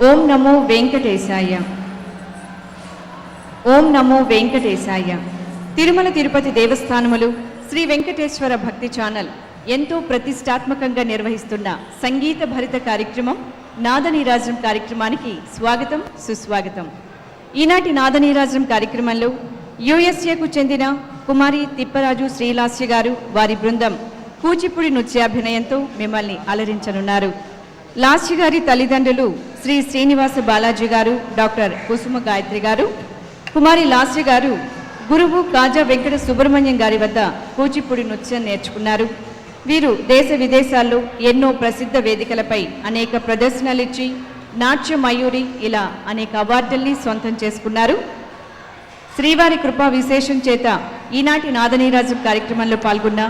ఓం నమో వెంకటేశాయ. ఓం నమో వెంకటేశాయ. తిరుమల తిరుపతి దేవస్థానములు శ్రీ వెంకటేశ్వర భక్తి ఛానల్ ఎంతో ప్రతిష్టాత్మకంగా నిర్వహిస్తున్న సంగీత భరిత కార్యక్రమం నాదనీరాజనం కార్యక్రమానికి స్వాగతం, సుస్వాగతం. ఈనాటి నాదనీరాజనం కార్యక్రమంలో యుఎస్ఏకు చెందిన కుమారి తిప్పరాజు శ్రీలాస్య గారు వారి బృందం కూచిపూడి నృత్యాభినయంతో మిమ్మల్ని అలరించనున్నారు. లాస్య గారి తల్లిదండ్రులు శ్రీ శ్రీనివాస బాలాజీ గారు, డాక్టర్ కుసుమ గాయత్రి గారు. కుమారి లాస్య గారు గురువు కాజా వెంకట సుబ్రహ్మణ్యం గారి వద్ద కూచిపూడి నృత్యం నేర్చుకున్నారు. వీరు దేశ విదేశాల్లో ఎన్నో ప్రసిద్ధ వేదికలపై అనేక ప్రదర్శనలు ఇచ్చి నాట్య మయూరి ఇలా అనేక అవార్డుల్ని సొంతం చేసుకున్నారు. శ్రీవారి కృపా విశేషం చేత ఈనాటి నాదనీరాజం కార్యక్రమంలో పాల్గొన్న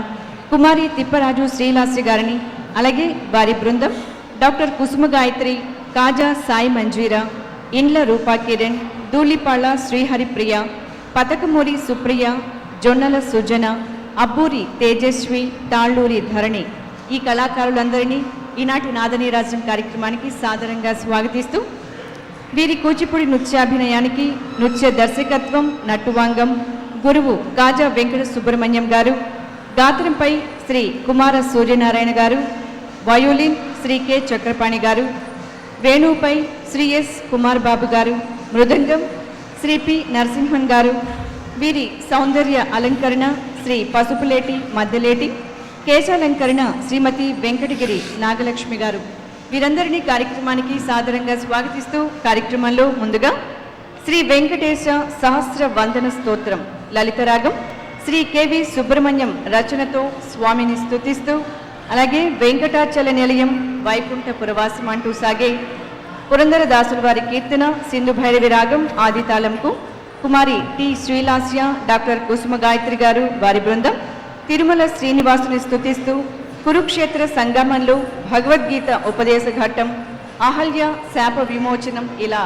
కుమారి తిప్పరాజు శ్రీలాస్య గారిని, అలాగే వారి బృందం డాక్టర్ కుసుమ గాయత్రి, కాజా సాయి మంజీరా, ఇండ్ల రూపా కిరణ్, ధూళిపాళ శ్రీహరిప్రియ, పతకమూరి సుప్రియ, జొన్నల సుజన, అబ్బూరి తేజస్వి, తాళ్ళూరి ధరణి ఈ కళాకారులందరినీ ఈనాటి నాదనీరాజనం కార్యక్రమానికి సాదరంగా స్వాగతిస్తూ వీరి కూచిపూడి నృత్యాభినయానికి నృత్య దర్శకత్వం, నట్టువాంగం గురువు కాజా వెంకట సుబ్రహ్మణ్యం గారు, గాత్రంపై శ్రీ కుమార సూర్యనారాయణ గారు, వయోలిన్ శ్రీ కె చక్రపాణి గారు, వేణుపై శ్రీ ఎస్ కుమార్ బాబు గారు, మృదంగం శ్రీ పి నరసింహన్ గారు, వీరి సౌందర్య అలంకరణ శ్రీ పసుపులేటి మధ్యలేటి, కేశాలంకరణ శ్రీమతి వెంకటగిరి నాగలక్ష్మి గారు. వీరందరినీ కార్యక్రమానికి సాదరంగా స్వాగతిస్తూ కార్యక్రమంలో ముందుగా శ్రీ వెంకటేశ సహస్ర వందన స్తోత్రం లలితరాగం శ్రీ కెవి సుబ్రహ్మణ్యం రచనతో స్వామిని స్తుతిస్తూ, అలాగే వెంకటాచల నిలయం వైకుంఠ పురవాసం అంటూ సాగే పురందరదాసుల వారి కీర్తన సింధు భైరవి రాగం ఆదితాళంకు కుమారి టి శ్రీలాస్య, డాక్టర్ కుసుమ గాయత్రి గారు వారి బృందం తిరుమల శ్రీనివాసుని స్తుతిస్తూ కురుక్షేత్ర సంగమంలో భగవద్గీత ఉపదేశ ఘట్టం, అహల్య శాప విమోచనం ఇలా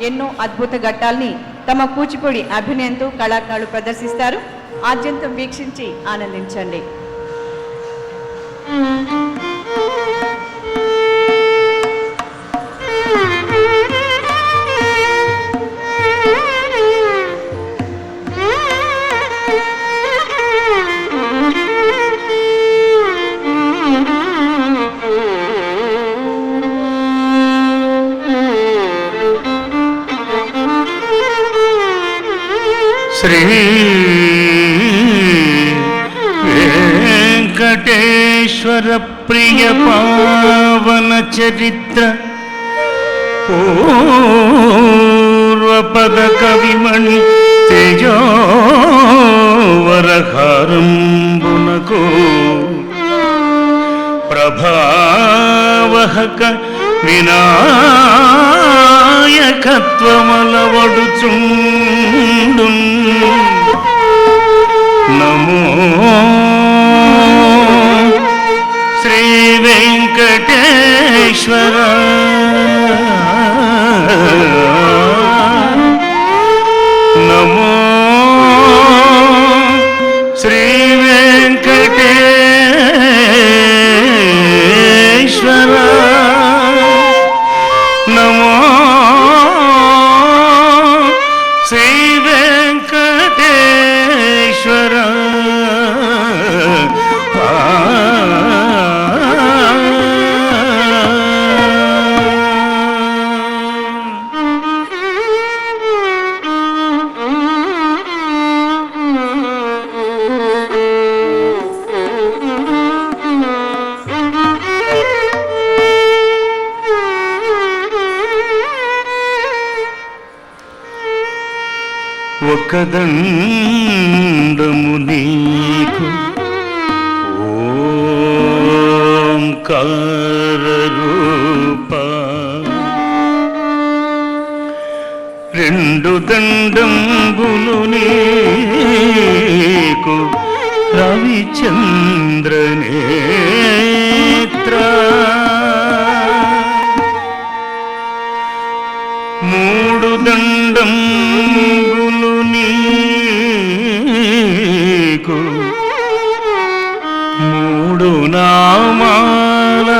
ఎన్నో అద్భుత ఘట్టాల్ని తమ కూచిపూడి అభినయంతో కళాకారులు ప్రదర్శిస్తారు. ఆద్యంతం వీక్షించి ఆనందించండి. శ్రీ వెంకటేశ్వర ప్రియ పావన చరిత్ర పూర్వపద కవిమణి తేజోవరహారంబునకు ప్రభావహక వినాయకత్వమలవడుచుండు. నమో శ్రీ వెంకటేశ్వర. నమో శ్రీ వెంకటేశ్వర. నమో శ్రీ వెంకటేశ్వర. ఒకదండము నీకు ఓంకార రూప, రెండు దండంబులు నీకు రవిచంద్ర నేత్ర, మూడు దండంబులు నీకు మూడు నామాలవాడ,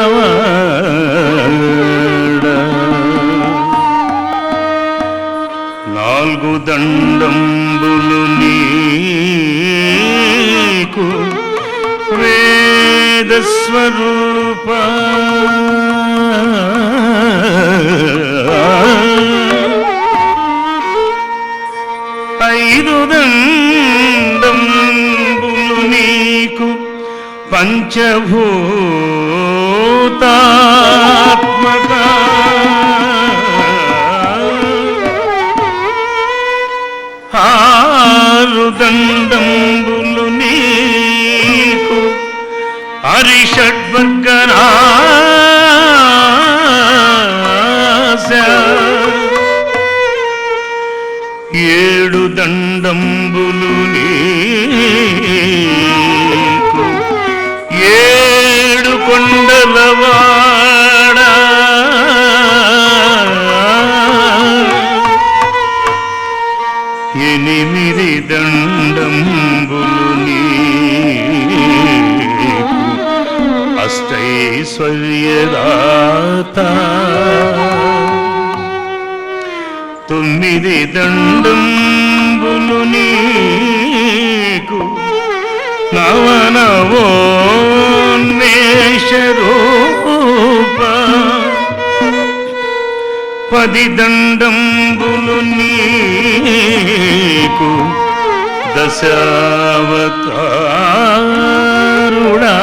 పంచభూతాత్మక ఆరు దండంబులు నీకు హరిషడ్వర్గరాశ ఏడు దండంబులు నీకు ఏడు కొండలవాడ ఎనిమిది దండంబులు నీకు అష్టైశ్వర్యదాత తొమ్మిది దండంబులు నీకు నవనవోన్మేషరూప పది దండంబులు నీకు దశావతారుడా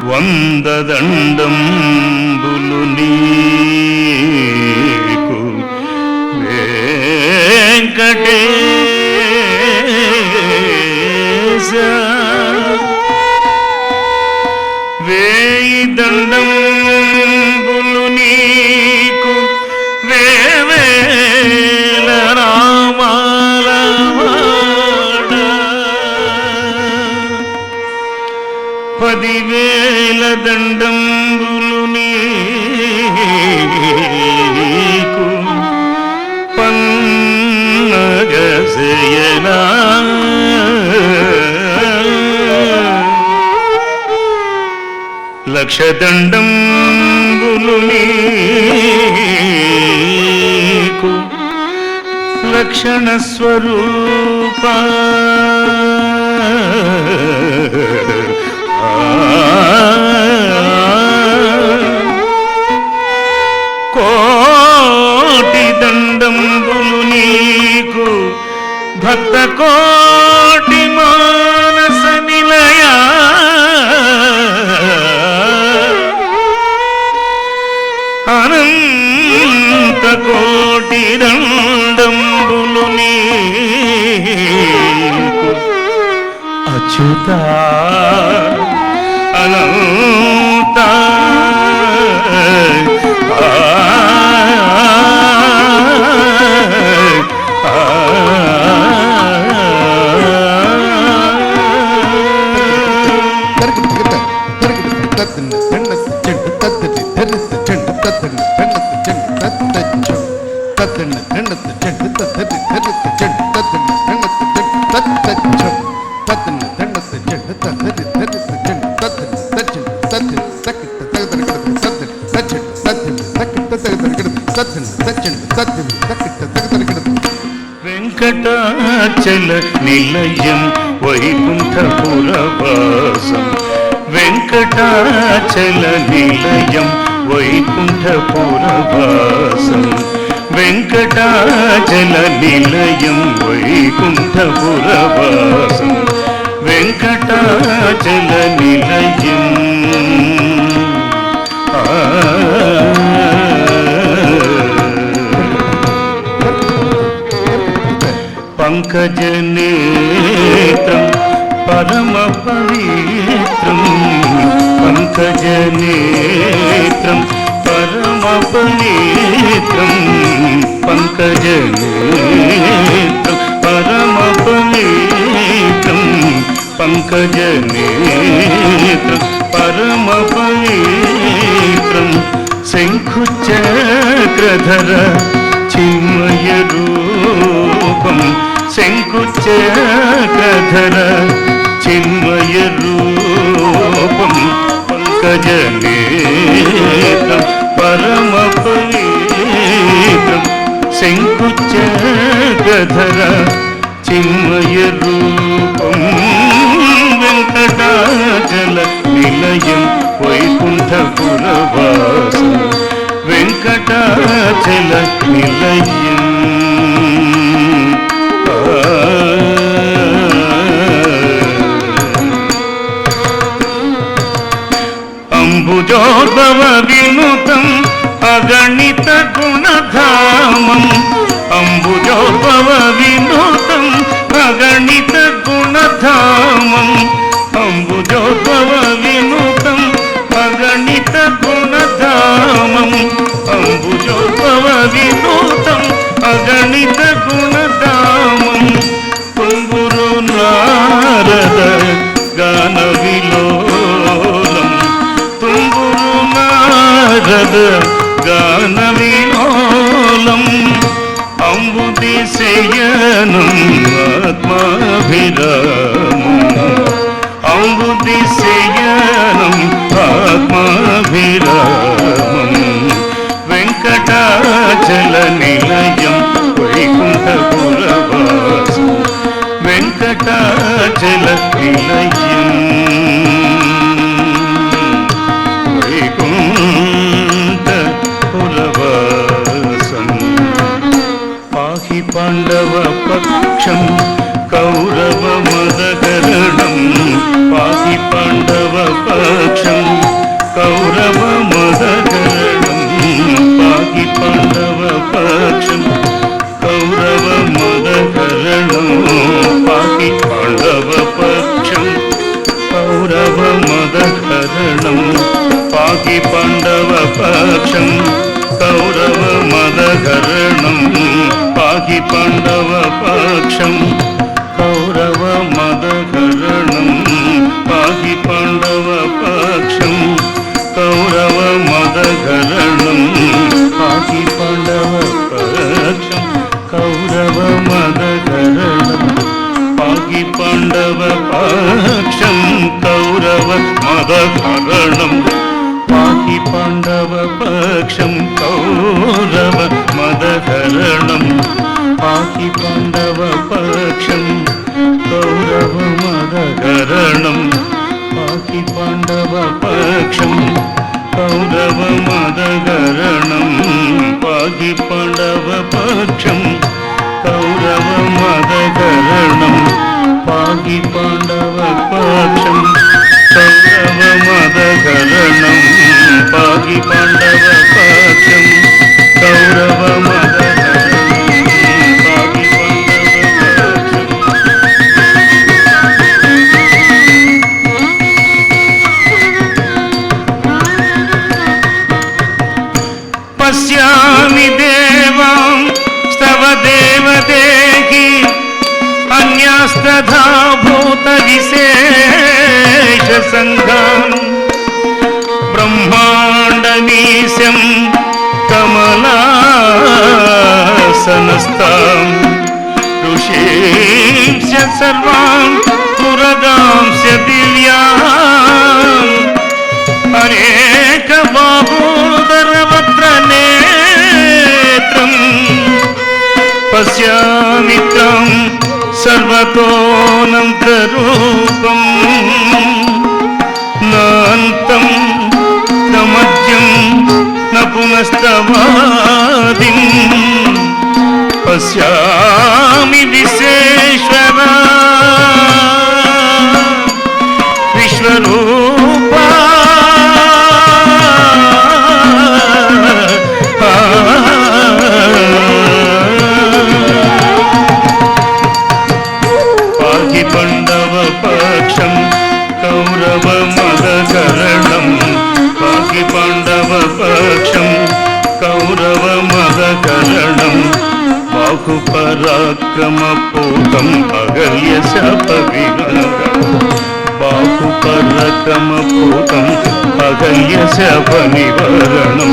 వంద దండంబులు నీకు వెంకటేశ వేయి దండంబులు నీకు వేవేల రామాలవాడ పదివేల దండంబులు నీకు పన్నగశయనా లక్ష దండంబులు నీకు లక్షణ స్వరూప కోటి దండంబులు నీకు భక్త కోటి మానస నిలయ అనంత కోటి దండంబులు నీకు అచ్యుత అనంత వెంకటాచల నిలయం వైకుంఠపురవాసం వెంకటాచల నిలయం వైకుంఠపురవాసం వెంకటాచల నిలయం వైకుంఠపురవాసం వెంకటాచల నిలయం పంకజనేత్రం పరమ పవిత్రం పంకజనేత్రం పరమ పవిత్రం పంకజనేత్రం పరమ పవిత్రం పంకజనేత్రం పరమ పవిత్రం శంఖుచక్రధర చిన్మయ రూపం శంఖుచక్రధర చిన్మయ రూపం పంకజనేత్రం పరమ పవిత్రం శంఖుచక్రధర చిన్మయ రూపం వెంకటాచల నిలయం వైకుంఠపురవాసం వెంకటాచల నిలయం అంబుజోద్భవ వినుతం అగణిత గుణధామం అంబుజోద్భవ వినుతం అగణిత గుణధామం అంబుజోద్భవ వినుతం అగణిత గుణధామం అంబుజోద్భవ వినుతం అగణిత గుణధామం కుంగురు నారద గాన విలోలం తుంగురు నారద గాన విలోలం అంబుదిశయనం ఆత్మాభిరామం అంబుదిశయనం ఆత్మాభిరామం వెంకటాచల నిలయం వైకుంఠపురవాసం వెంకటాచల నిలయం వైకుంఠపురవాసం పాహి పాండవ పక్షం కౌరవ మదకరణం పాహి పాండవ పక్షం కౌరవ మదకరణం పాహి పాండవ పక్షం కౌరవ మదకరణం పాహి పాండవ పక్షం కౌరవ మదకరణం పాహి పాండవ పక్షం కౌరవ మదకరణం పాహి పాండవ పక్షం కౌరవ మదకరణం పాహి పాండవ పక్షం కౌరవ మదకరణం పాహి పాండవ పక్షం కౌరవ మదకరణం పాహి పాండవ పక్షం కౌరవ మదకరణం పాహి పాండవ పక్షం కౌరవ మదకరణం పాహి పాండవ పక్షం కౌరవ మదకరణం పాహి పాండవ పక్షం కౌరవ మదకరణం పాహి పాండవ పక్షం కౌరవ మదకరణం పాహి పాండవ పక్షం కౌరవ మదకరణం పాహి పాండవ పక్షం కౌరవ మదకరణం పాహి పాండవ పశ్యామి దేవాం స్తవ దేవదేహి అన్యాస్తథా భూత విశేష సంఘం బ్రహ్మాండమీశం కమలాసనస్తాం ఋషీంశ సర్వాం పురగాంశ దివ్యాం అనేక బాహూదరవత్ర నేత్రం పశ్యామి త్వం సర్వతోనంతరూపం నాంతం నమద్యం న పునస్తవాదిం పశ్యామి విశ్వేశ్వరా విశ్వరూపా పాహి పాండవ పక్షం కౌరవ మదకరణం పాహి పాండవ పక్షం కౌరవ మదకరణం బాహుపరాక్రమ పూతం అగల్య శాప వినాగం బాహుపరాక్రమ పూతం అగల్య శాప నివారణం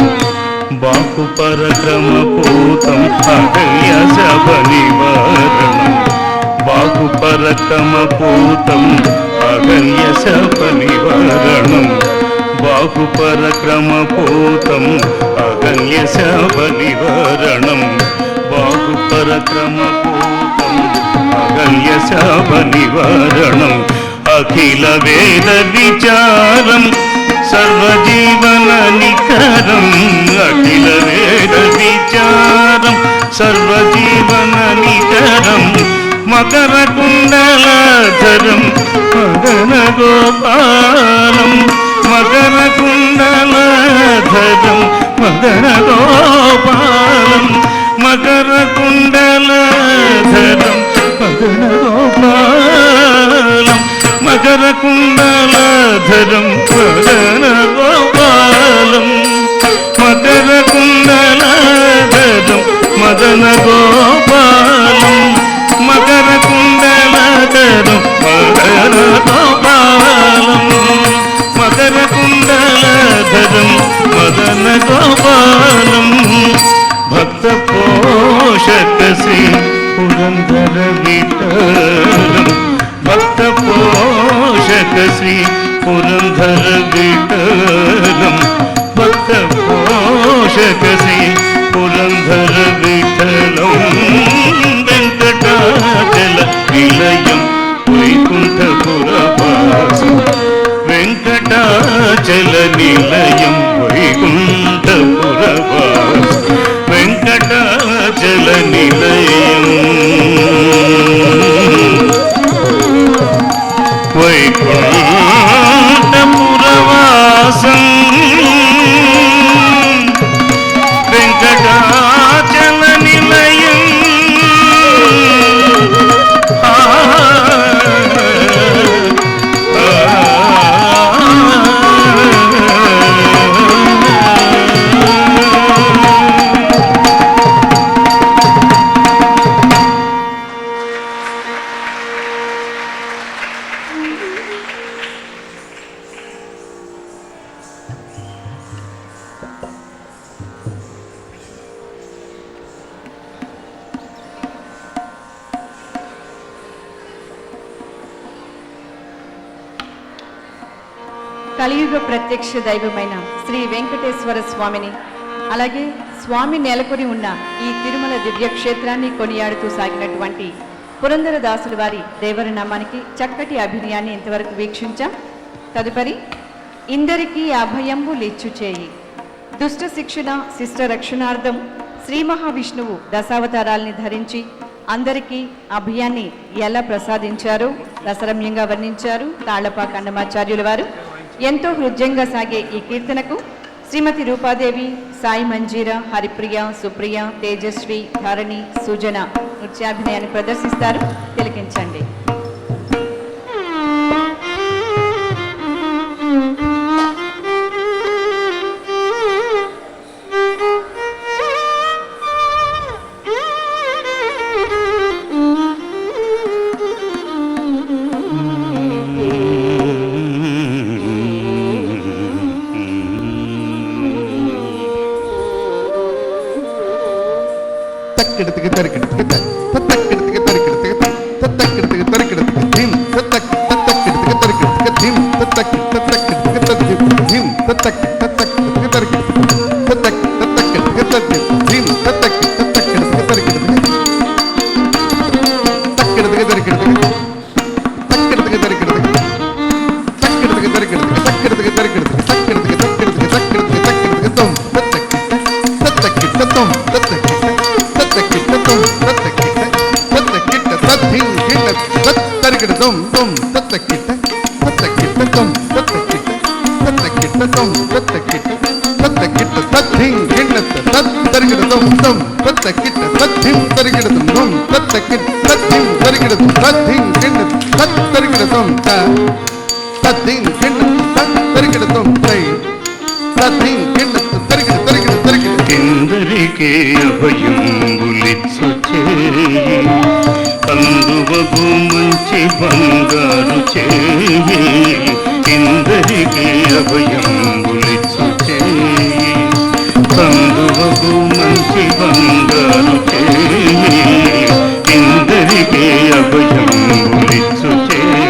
బాహుపరాక్రమ పూతం అగల్య శాప నివారణం బాహుపరాక్రమ పూతం అగల్య శాప నివారణం బాహుపరాక్రమ పూతం అగల్య శాప నివారణం బాహుపరాక్రమ పూతం అగల్య శాప నివారణం అఖిల వేద విచారం సర్వజీవన నికరం అఖిల వేద విచారం సర్వజీవన నికరం మకర కుండలధరం మదన గోపాలం మకర కుండలధరం మదన గోపాలం మకర కుండలధరం మదన గోపాలం మకర కుండలధరం మదన గోపాలం మకర కుండలధరం మదన గోపాలం మకర కుండలధరం మదన గోపాలం మకర కుండలధరం మదన గోపాలం భక్త పోషక శ్రీ పురంధర విఠలం భక్త పోషక శ్రీ పురంధర విఠలం భక్త పోషక శ్రీ పురంధర విఠలం వెంకటాచల నిలయం వైకుంఠపురవాసం వెంకటాచల నిలయం వైకుంఠపురవాసం వెంకటాచల నిలయం వైకుంఠపురవాసం వెంకటాచల నిలయం కలియుగ ప్రత్యక్ష దైవమైన శ్రీ వెంకటేశ్వర స్వామిని అలాగే స్వామి నెలకొని ఉన్న ఈ తిరుమల దివ్యక్షేత్రాన్ని కొనియాడుతూ సాగినటువంటి పురంధరదాసుల వారి దేవరనామానికి చక్కటి అభినయాన్ని ఇంతవరకు వీక్షించాం. తదుపరి ఇందరికీ అభయంబు లిచ్చు చేయి దుష్ట శిక్షణ శిష్ట రక్షణార్థం శ్రీ మహావిష్ణువు దశావతారాల్ని ధరించి అందరికీ అభయాన్ని ఎలా ప్రసాదించారో రసరమ్యంగా వర్ణించారు తాళ్లపాక అన్నమాచార్యుల వారు. ఎంతో హృదయంగా సాగే ఈ కీర్తనకు శ్రీమతి రూపాదేవి, సాయి మంజీర, హరిప్రియ, సుప్రియ, తేజస్వి, ధారణి, సుజన నృత్యాభినయాన్ని ప్రదర్శిస్తారు. తిలకించండి. ఇందరికే అభయంబులిచ్చు చేయి అందువగు మంచి బంగారు చేయి ఇందరికే అభయంబులిచ్చు చేయి అందువగు మంచి బంగారు చేయి ఇందరికే అభయంబులిచ్చు చేయి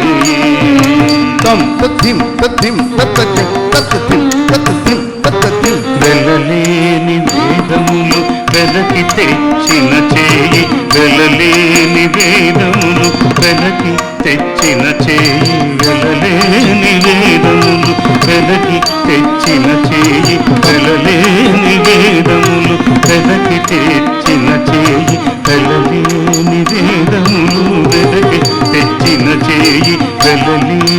వెలలేని వేదములు వెలకి తెచ్చిన చేయి వెలలేని వేదములు వెలకి తెచ్చిన చేయి వెలలేని వేదములు వెలకి తెచ్చిన చేయి వెలలేని వేదములు వెలకి తెచ్చిన చేయి వెలలేని వేదములు వెలకి తెచ్చిన చేయి వెలలేని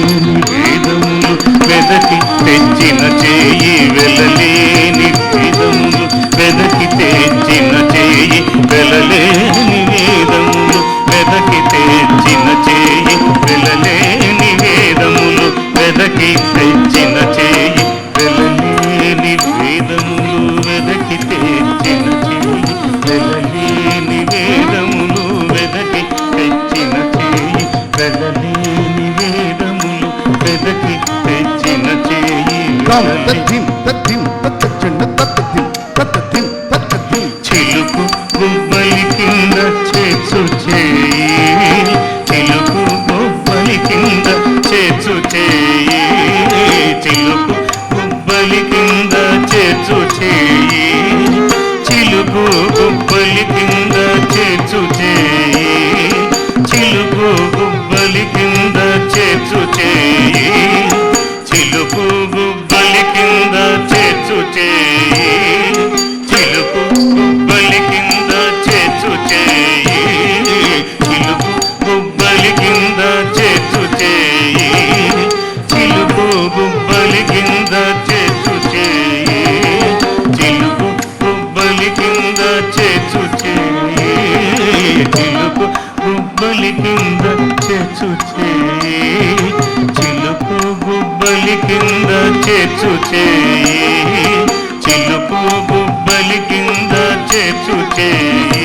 వేదములు వెలకి తెచ్చిన తెచ్చిన చేయి వెలలేని వేదములు వెదకి తెచ్చిన చేయి వెలలేని వేదములు వెదకి తెచ్చిన చేయి వెలలేని వేదములు వెదకి తెచ్చిన చేయి వెలలేని వేదములు వెదకి తెచ్చిన చేయి వెలలేని వేదములు వెదకి తెచ్చిన చేయి వెలలేని వేదములు వెదకి తెచ్చిన చేయి చిలుకు గుబ్బలి కింద చేసు చేయి చిలుకు గుబ్బలి కింద చేసు చేయి చిలుకు గుబ్బలి కింద చేసు చేయి చిలుకు గుబ్బలి కింద చేసు చేయి చిలుకు గుబ్బలి కింద చేసు చేయి చిలుకు గుబ్బలి కింద చేసు చేయి చిలుకు గుబ్బలి కింద చేసు చేయి చిలుకు గుబ్బలి కింద చేసు చేయి చిలుకు గుబ్బలి కింద చేసు చేయి చిలుకు గుబ్బలి కింద చేసు చేయి చిలుకు గుబ్బలి కింద చేసు చేయి చిలుకు గుబ్బలి కింద చేసు చేయి చిలుకు గుబ్బలి కింద చేసు చేయి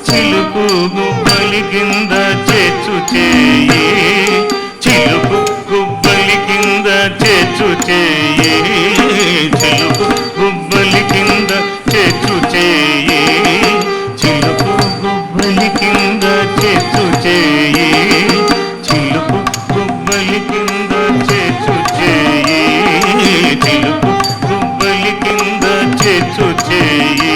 చిలుకు గుబ్బలి కింద చేసు చేయి చిలుకు గుబ్బలి కింద చేసు చేయి చిలుకు గుబ్బలి కింద చేసు చేయి చిలుకు గుబ్బలి కింద చేసు చేయి చిలుకు గుబ్బలి కింద చేసు చేయి చిలుకు గుబ్బలి కింద చేసు చేయి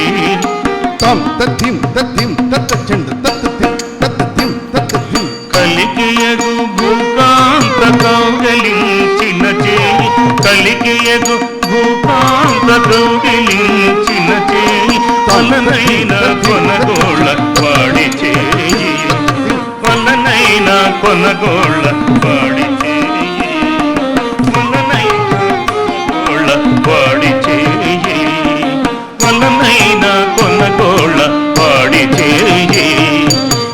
కలికియగు భూకాంత కౌగలించిన చేయి కలికియగు భూకాంత కౌగలించిన చేయి వలనైన కొనగోళ వాడి చేయి వలనైన కొనగోళ వాడి చేయి వలనైన కొనగోళ వాడి చేయి వలనైన కొనగోళ వాడి చేయి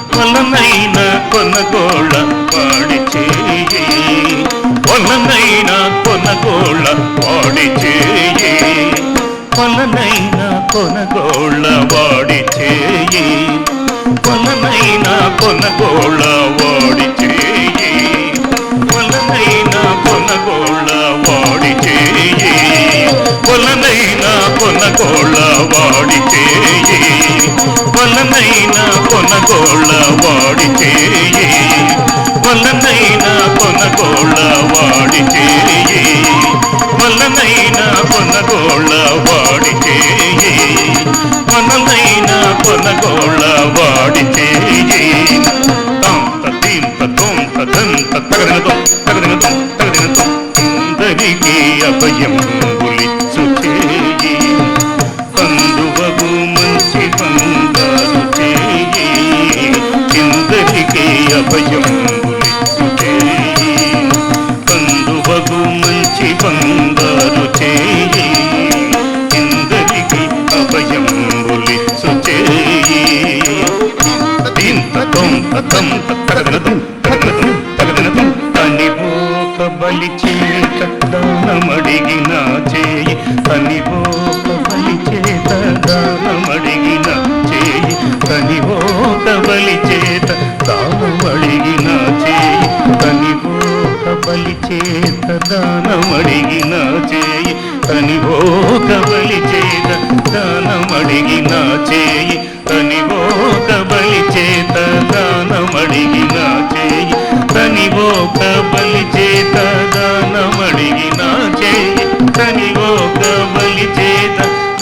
వలనైన కొనగోళ వాడి చేయి వలనైన కొనగోళ వాడి చేయి వలనైన కొనగోళ వాడి చేయి వలనైన కొనగోళ వాడి చేయి వలనైన కొనగోళ వాడి చేయి వలనైన కొనగోళ వాడి చేయి వలనైన కొనగోళ వాడి చేయి వలనైన కొనగోళ వాడి చేయి వలనైన కొనగోళ వాడి చేయి వలనైన కొనగోళ వాడి చేయి తాంత తీంత తోంత దంత తగనదో తగనదో తగనదో అందరికీ అభయం గులిచ్చు చేయి కందువగు మంచి బంగారు చేయి ఇందరికీ అభయం గులిచ్చు చేయి కందువగు మంచి బంగారు చేయి ఇందరికీ అభయం గులిచ్చు చేయి దీంత తొంత తంత తగనదు తగనదు తగనదు తని ఒక బలి చేత దానమడిగిన చేయి తని ఒక బలి చేత దానమడిగిన చేయి తని ఒక బలి చేత దానమడిగిన చేయి తని ఒక బలి చేత దానమడిగిన చేయి తని ఒక బలి చేత దానమడిగిన చేయి తని ఒక బలి చేత దానమడిగిన చేయి తని ఒక బలి చేత దానమడిగిన చేయి తని ఒక బలి చేత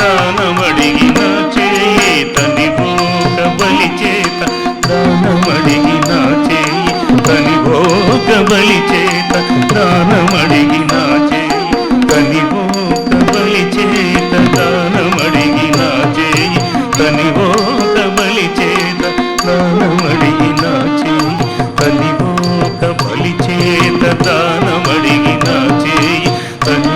దానమడిగిన చేయి తని ఒక బలి చేత దానమడిగిన చేయి తని ఒక బలి చేత దానమడిగిన చేయి తని ఒక బలి చేత దానమడిగిన చేయి తని ఒక బలి చేత దానమడిగిన చేయి తని ఒక బలి చేత దానమడిగిన చేయి తని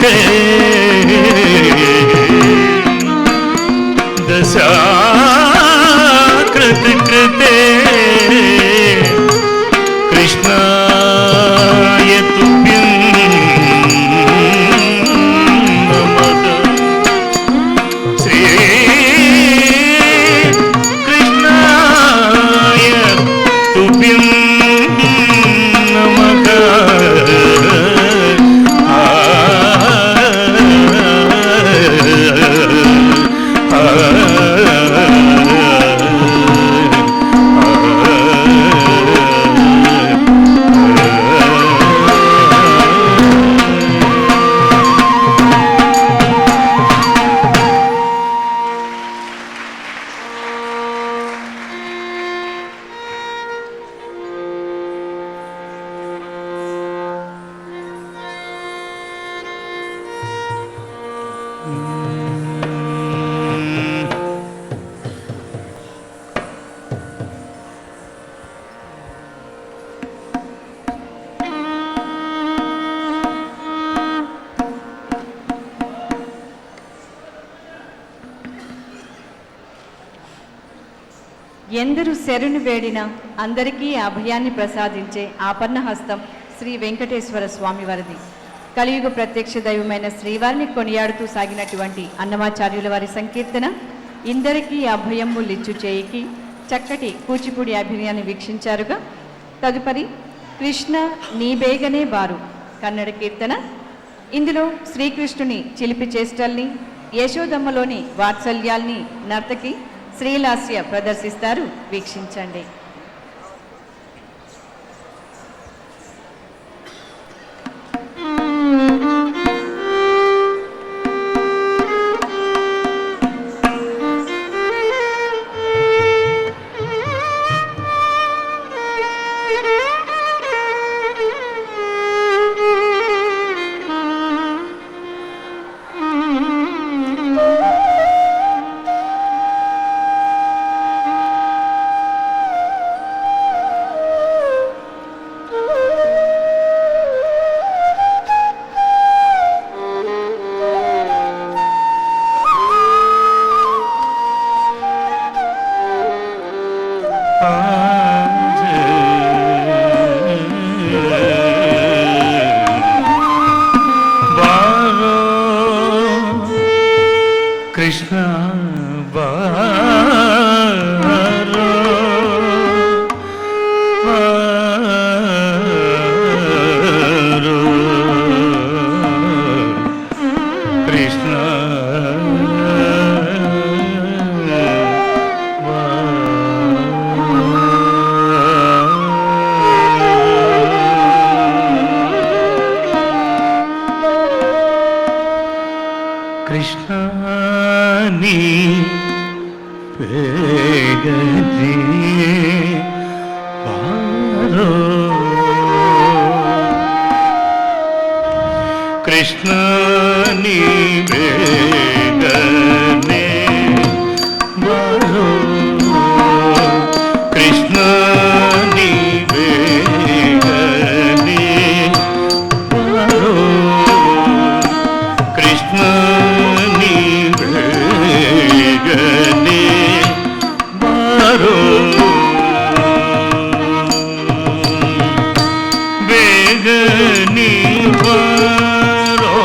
कृते दशाकृति कृते कृष्णाय तुभ्यं नमः श्री कृष्णाय तुभ्यं नमः ఎందరు శరణు వేడిన అందరికీ అభయాన్ని ప్రసాదించే ఆపన్న హస్తం శ్రీ వెంకటేశ్వర స్వామి వారిది. కలియుగ ప్రత్యక్ష దైవమైన శ్రీవారిని కొనియాడుతూ సాగినటువంటి అన్నమాచార్యుల వారి సంకీర్తన ఇందరికీ అభయము లిచ్చు చేయికి చక్కటి కూచిపూడి అభినయాన్ని వీక్షించారుగా. తదుపరి కృష్ణ నీ బేగనే బారు కన్నడ కీర్తన. ఇందులో శ్రీకృష్ణుని చిలిపి చేష్టల్ని, యశోదమ్మలోని వాత్సల్యాల్ని నర్తకి శ్రీలాస్య ప్రదర్శిస్తారు, వీక్షించండి. कृष्ण कृष्णानी पेगजी पारो कृष्णानी बेगने बारो कृष्णानी बेगने बारो कृष्ण गने बारो बेगनी बारो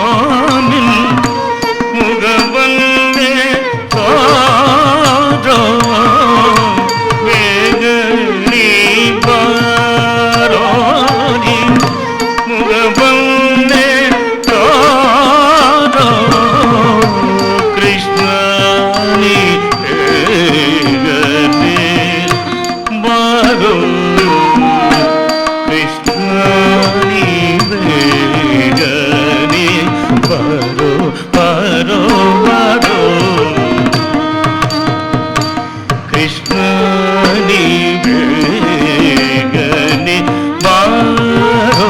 मुगबन्ने तारो बेगनी बारो मुगबन्ने तारो कृष्णानी बेगने बारो कृष्णानी बेगने बारो बारो बारो कृष्णानी बेगने बारो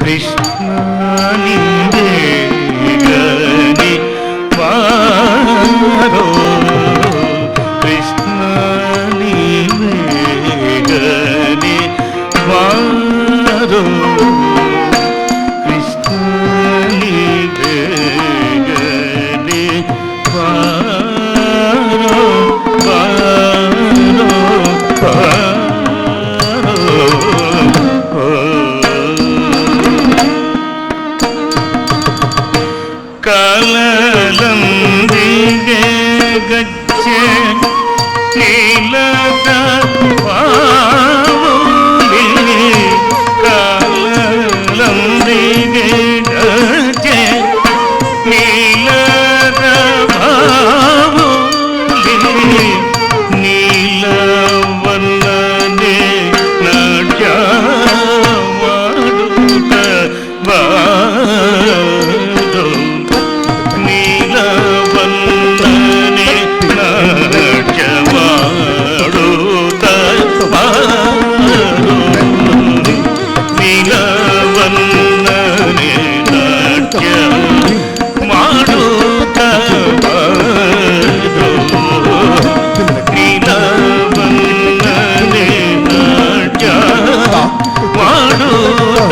कृष्णानी बेगने बारो कृष्णानी बेगने बारो कृष्ण ಕಾಲಲಂದಿಗೆ ಗಚ್ಚೆ ನೀಲದ ಪಾವುಲಿ ಕಾಲಲಂದಿಗೆ ಗಚ್ಚೆ ನೀಲದ ಪಾವುಲಿ ನೀಲವಲ್ಲನೆ ನಾಟ್ಯ ಮಾಡುತ್ತ ಬಾದು ನೀಲವಲ್ಲನೆ ನಾಟ್ಯ ಮಾಡುತ್ತ ಬಾದು ನೀಲವಲ್ಲನೆ ನಾಟ್ಯ ಮಾಡುತ್ತ ಬಾದು ನೀಲವಲ್ಲನೆ ನಾಟ್ಯ ಮಾಡುತ್ತ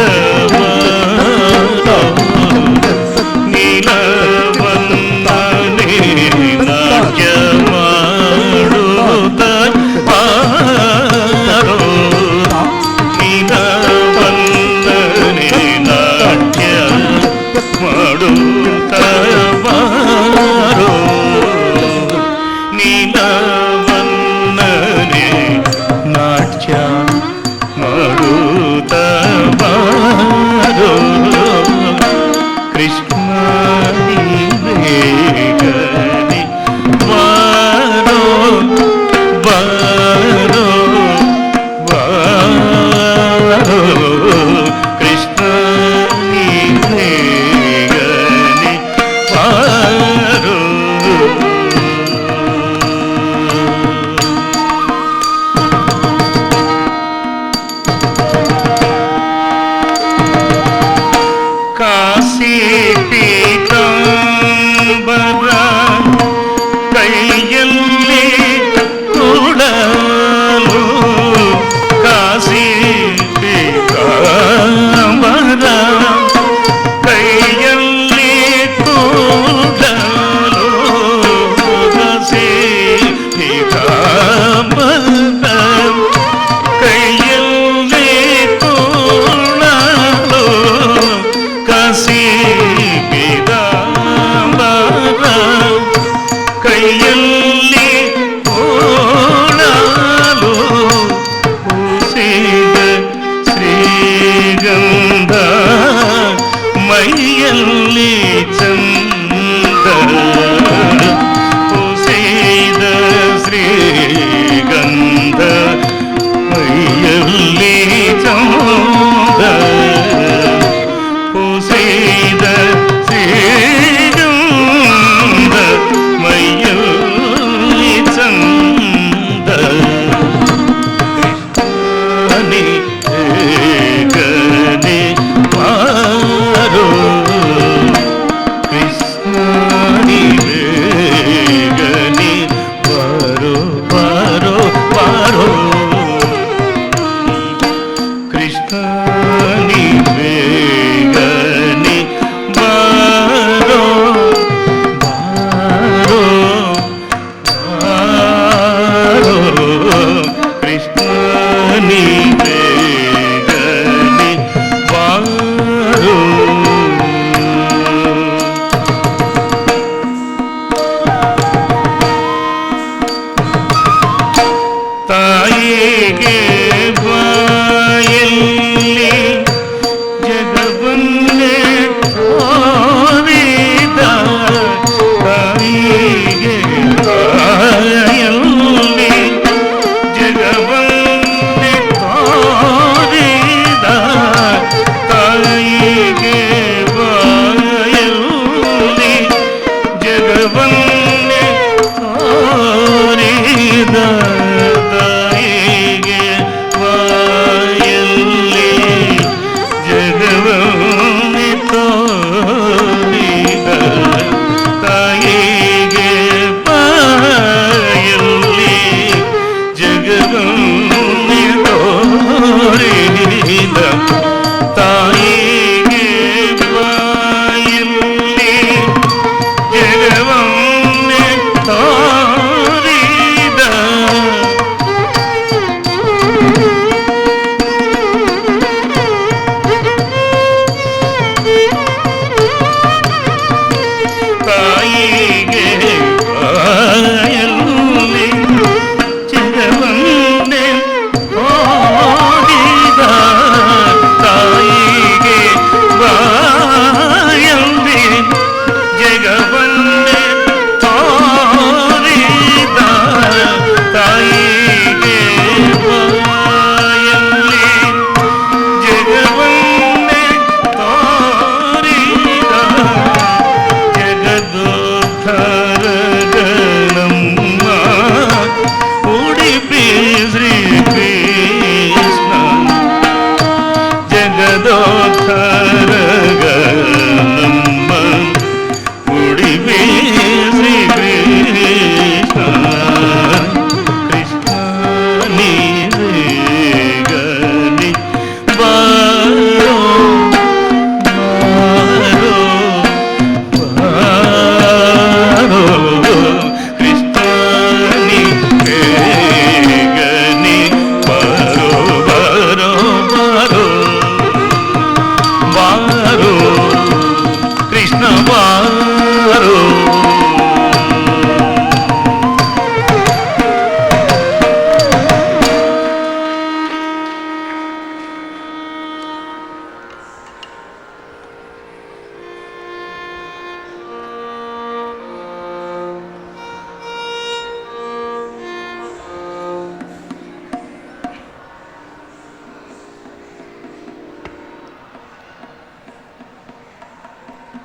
ನೀಲವಲ್ಲನೆ ನಾಟ್ಯ ಮಾಡುತ್ತ ಪಾರೋ ನೀಲವಲ್ಲನೆ ನಾಟ್ಯ ಮಾಡುತ್ತ ಪಾರೋ ನೀಲವಲ್ಲನೆ ನಾಟ್ಯ ಮಾಡುತ್ತ ಬಾರೋ ಕೃಷ್ಣ ನೀವೇಗನೆ ಬಾರೋ ಬಾರೋ ಬಾರೋ ಕೃಷ್ಣ ನೀವೇಗನೆ ಬಾರೋ ಕಾಶಿ ಪೀತಾಂಬರ ಕೈಯಲ್ಲಿ ಕೂಡಲು ಕಾಶಿ ಪೀತಾಂಬರ ಕೈಯಲ್ಲಿ ಕೂಡಲು ಕಾಶಿ ಪೀತಾಂಬರ ಕೈಯಲ್ಲಿ ಕೂಡಲು ಕಾಶಿ ಪೀತಾಂಬರ ಕೈಯಲ್ಲಿ ಕೂಡಲು ಪೂಸಿದ ಶ್ರೀಗಂಧ ಮೈಯಲ್ಲಿ ಚಂದ ಪೂಸಿದ ಶ್ರೀಗಂಧ ಮೈಯಲ್ಲಿ ಚಂದ ಪೂಸಿದ ಶ್ರೀಗಂಧ ಮೈಯಲ್ಲಿ ಚಂದ ಕೃಷ್ಣನಿ ಏಕನೆ ಬಾರೋ ಕೃಷ್ಣನಿ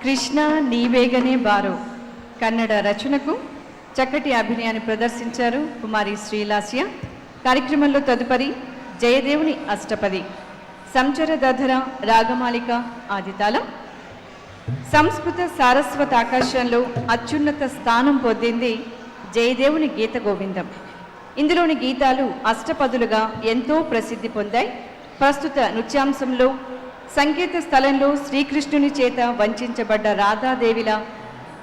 కృష్ణ నీవేగనే బారో కన్నడ రచనకు చక్కటి అభినయాన్ని ప్రదర్శించారు కుమారి శ్రీలాస్య. కార్యక్రమంలో తదుపరి జయదేవుని అష్టపది సంచరదధర రాగమాలిక ఆదితాళం. సంస్కృత సారస్వత ఆకాశంలో అత్యున్నత స్థానం పొందింది జయదేవుని గీత గోవిందం. ఇందులోని గీతాలు అష్టపదులుగా ఎంతో ప్రసిద్ధి పొందాయి. ప్రస్తుత నృత్యాంశంలో సంగీత స్థలంలో శ్రీకృష్ణుని చేత వంచబడ్డ రాధాదేవిలా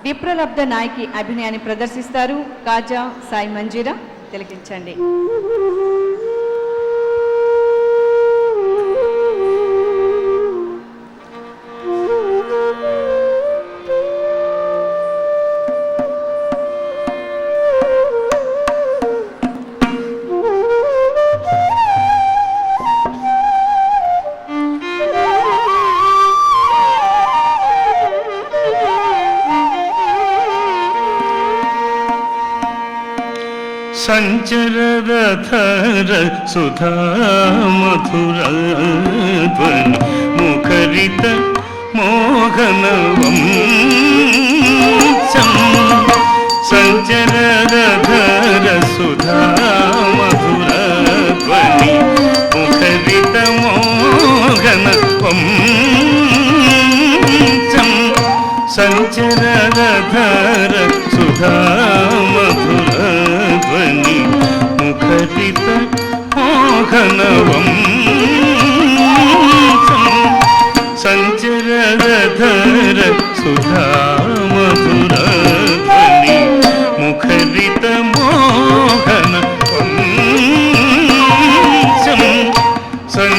విప్రలబ్ధ నాయకి అభినయాన్ని ప్రదర్శిస్తారు కాజా సాయి మంజీరా. తిలకించండి. సంచరరథర సుధా మధుర ధ్వని ముఖరిత మోహనవం సంచరరథర సుధా మధుర ధ్వని ముఖరిత మోహనవం సంచరరథర సుధా మధుర ధ్వని ముఖరిత మోహనవం సంచరరధర సుధా మధుర ధ్వని ముఖరిత మోహనవం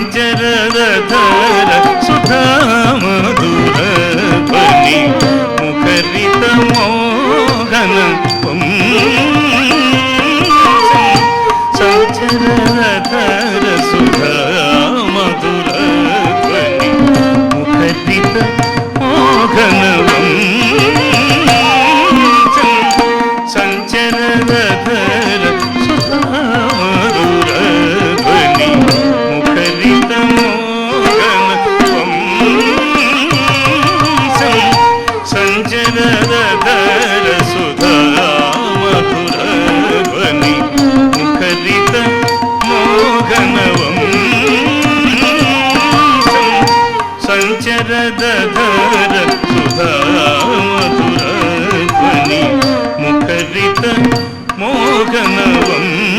సంచరరధర సుధా మధుర ధ్వని ముఖరిత మోహనవం సంచరరధర సుధా మధుర ధ్వని ముఖరిత మోహనవం సంచరరధర సుధా మధుర ధ్వని ముఖరిత మోహనవం సంచరరధర సుధా మధుర ధ్వని ముఖరిత మోహనవం సంచరరధర సుధా మధుర ధ్వని ముఖరిత మోహనవం సంచరరధర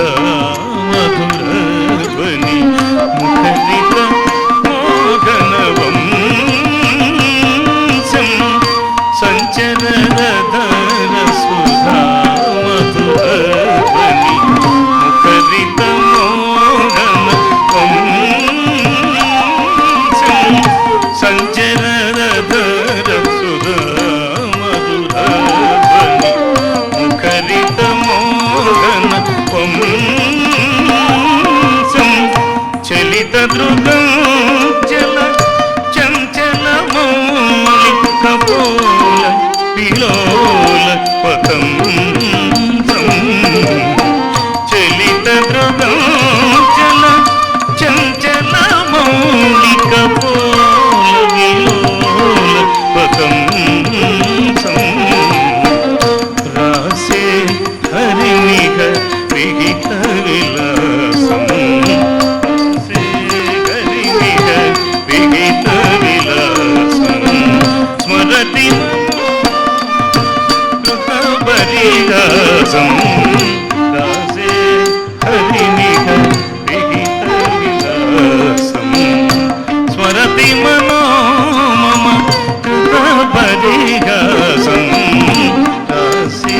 సుధా మధుర ధ్వని ముఖరిత మోహనవం సంచరరధర సుధా మధుర ధ్వని ముఖరిత మోహనవం సంచరరధర సుధా మధుర ధ్వని ముఖరిత మోహనవం చలిత ధృతం చల చంచల మౌలిక పోల విలోల పథం చలిత ధృతం చల చంచల మౌలిక పోల విలోల పథం రాసే హరినిహ విహిత విలాసం విహిత విలాసం స్మరతి కృతపరిహాసం రాసే హరినిహ విహిత విలాసం స్మరతి మనో మమ కృతపరిహాసం రాసే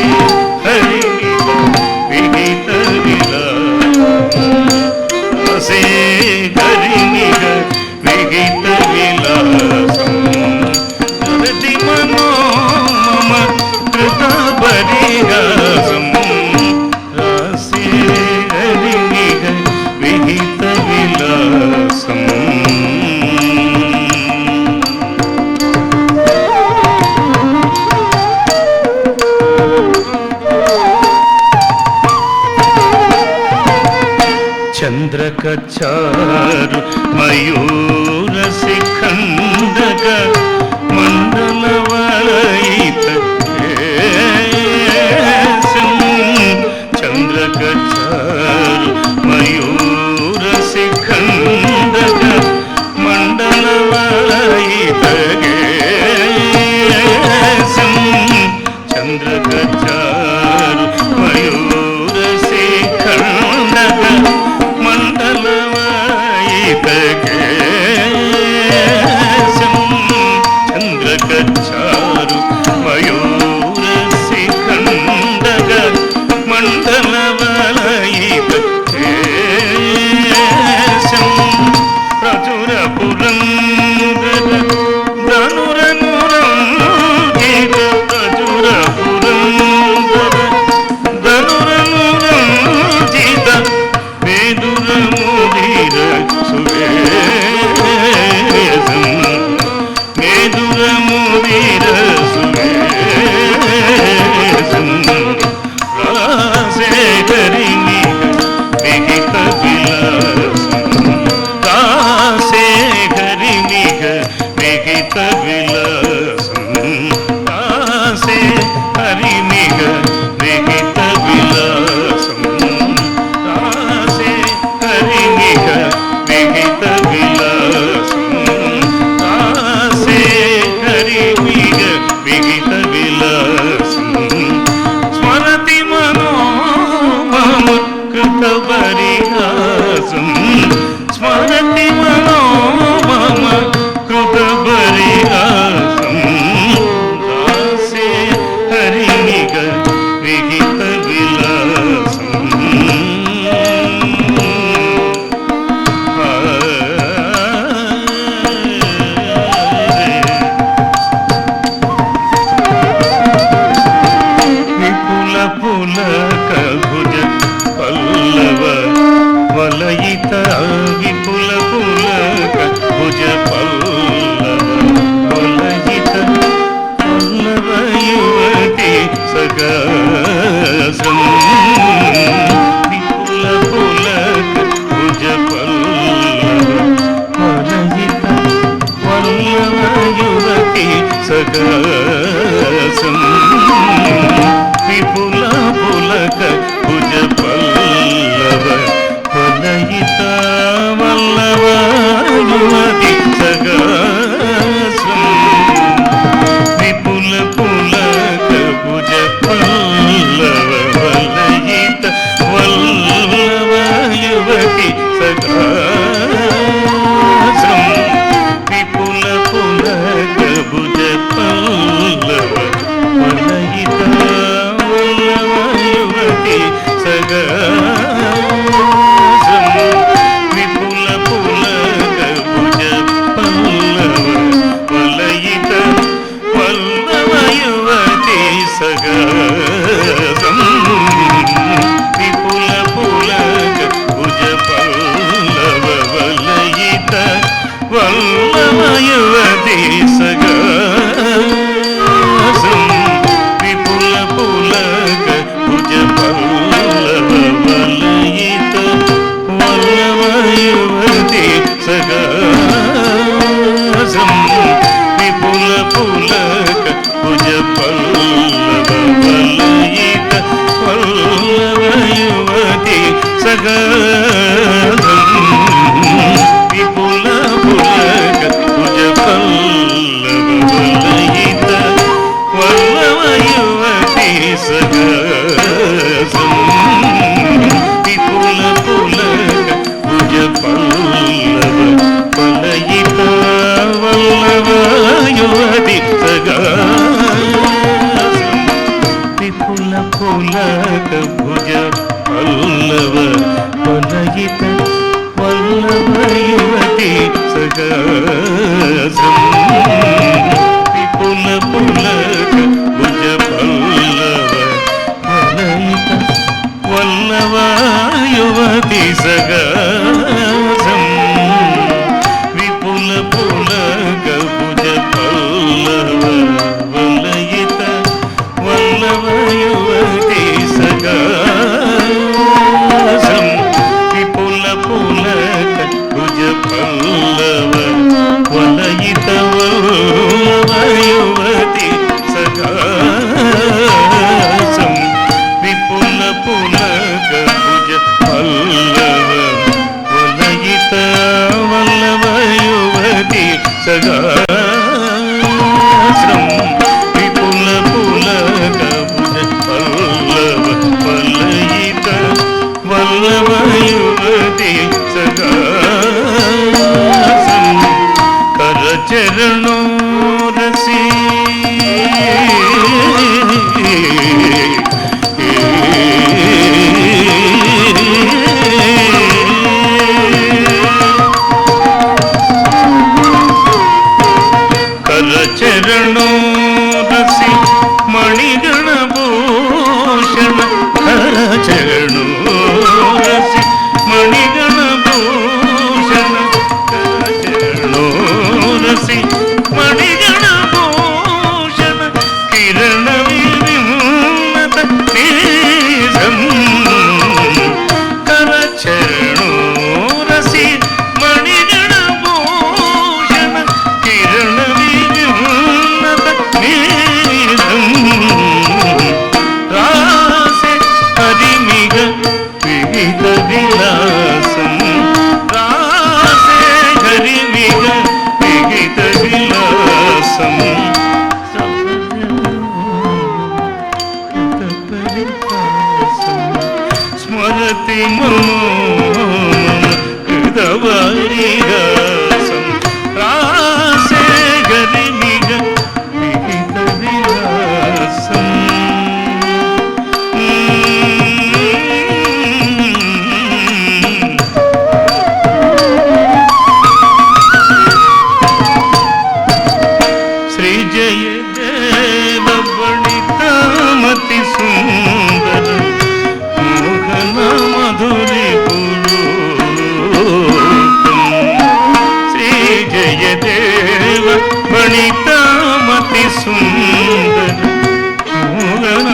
హరినిహ విహిత విలాసం రాసే హరినిహ విహిత విలాసం స్మరతి మనో మమ కృతపరిహాసం రాసే హరినిహ విహిత విలాసం. చంద్రకచ్ఛా చారు మయూర శిఖండగ మండల వలయిత చంద్రక చారు మయూర శిఖండగ మండల వలయిత చంద్రక చారు మయూర శిఖండగ మండల వలయిత చంద్రక చారు మయూర శిఖండగ మండల వలయిత ప్రచుర పురందర ధనురనురంజిత ప్రచుర పురందర ధనురనురంజిత వేదుర ముదిర సువేశం వేదుర ముదిర సువేశం రాసేకరిణి విహిత విలాసం రాసేకరిణిగ విహిత విలాసం రాసేకరిణిగ విహిత విలాసం రాసేకరిణిగ విహిత విలాసం రాసేకరిణిగ విహిత విలాసం స్మరతి మనోమమ కృత పరిహాసం స్మరతి మనోమమ కృత పరిహాసం దాసే హరిణిగ విహిత విలాసం విపుల పులక భుజ పల్లవ వలయిత విపుల పులక భుజ పల్లవ వలయిత పల్లవ యువతి సగాసం విపుల పులక భుజ పల్లవ వలయిత పల్లవ యువతి సగాసం విపుల పులక భుజ పల్లవ వలయిత వల్లవ యువతి సగాసం విపుల పులక భుజ పల్లవ వలయిత వల్లవ యువతి సగాసం విపుల పులక భుజ పల్లవ వలయిత వల్లవ యువతి సగాసం విపుల పులక భుజ పల్లవ వలయిత వల్లవ యువతి సగాసం విపుల పులక భుజ పల్లవ వలయిత వల్లవ యువతి సగాసం విపుల పులక భుజ పల్లవ వలయిత వల్లవ యువతి సగాసం విపుల పులక భుజ పల్లవ వలయిత వల్లవ యువతి సగాసం విపుల పులక భుజ పల్లవ వలయిత వల్లవ యువతి సగాసం విపుల పులక భుజ పల్లవ వలయిత వల్లవ యువతి సగాసం విపుల పులక భుజ పల్లవ వలయిత వల్లవ యువతి సగాసం విపుల పులక భుజ పల్లవ వలయిత వల్లవ యువతి సగాసం విపుల పులక భుజ పల్లవ వలయిత వల్లవ యువతి సగాసం విపుల పులక సగాసం విపుల పులక భుజ పల్లవ పల్లయిత వల్లభ యువతి సగాసం కరచరణో రసి చరణో రసి మణిగణ భూషణ హర చరణో రసి మణిగణ భూషణ హర చరణో రసి మణిగణ భూషణ కిరణ వివిన్నత తేజం కర చరణో రసి మణిగణ భూషణ కిరణ రాసే హరిమిగ వివిధ విలాసం రాసే హరిమిగ వివిధ విలాసం స్మరతి హృదవారిహాసం రాసే హరిమిగ శ్రీ జయ దేవ వనితామతి సుందర మోహన మధురి పురూపం శ్రీ జయ దేవ వనితామతి సుందర మోహన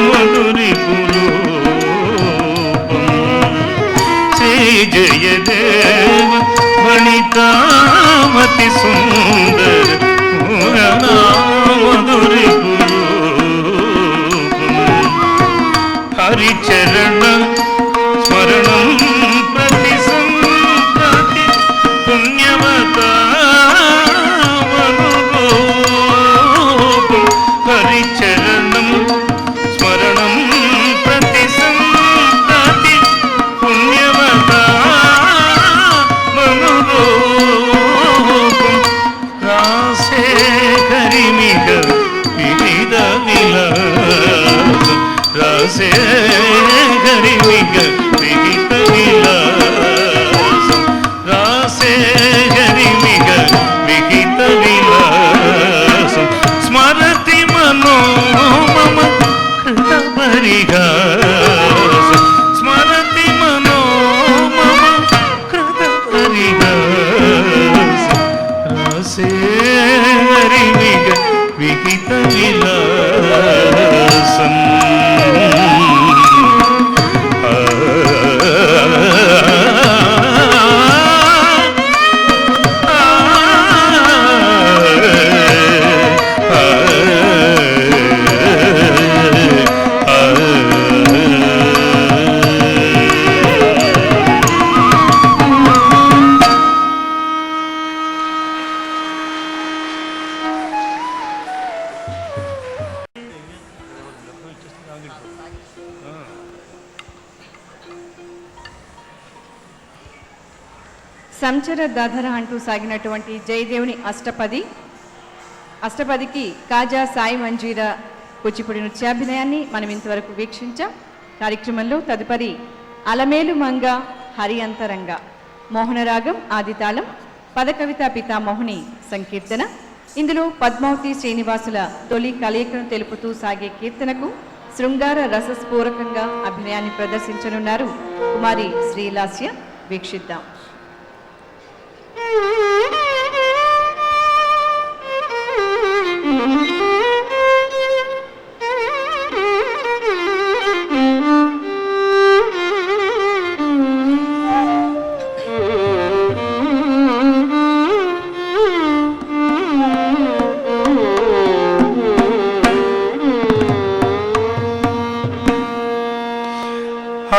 మధురి పురూపం శ్రీ జయ దేవ వనితామతి సుందర మధురి హరిచరణ స్మరణం ప్రతి సంప్రతి పుణ్యవతామనురూపం హరిచరణం స్మరణం ప్రతి సంప్రతి పుణ్యవతామనురూపం రాసే హరిమిగ వివిధ విలాసం రాసే హరిమిగ వివిధ విలాసం రాసే హరిమిగ విహిత విలాసం స్మరతి మనోమమ కృత పరిహాసం స్మరతి మనోమమ కృత పరిహాసం రాసే హరిమిగ విహిత విలాసం సంచర దాధర అంటూ సాగినటువంటి జయదేవుని అష్టపదికి కాజా సాయి మంజీరా కూచిపూడి నృత్యాభినయాన్ని మనం ఇంతవరకు వీక్షించాం. కార్యక్రమంలో తదుపరి అలమేలు మంగ హరి అంతరంగ మోహనరాగం ఆదితాళం పదకవితా పితామోహిని సంకీర్తన. ఇందులో పద్మావతి శ్రీనివాసుల తొలి కలయికను తెలుపుతూ సాగే కీర్తనకు శృంగార రసస్ఫూరకంగా అభినయాన్ని ప్రదర్శించనున్నారు కుమారి శ్రీలాస్య. వీక్షిద్దాం.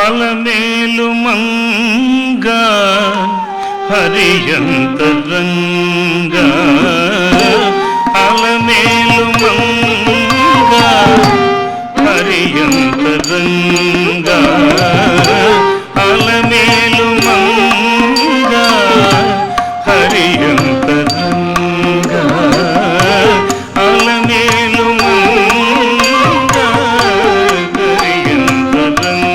అలమేలు మంగ హరి హరియంతరంగా అలమేలు మంగా హరియంతరంగా అలమేలు మంగా హరియంతరంగా అలమేలు మంగా హరియంతరంగా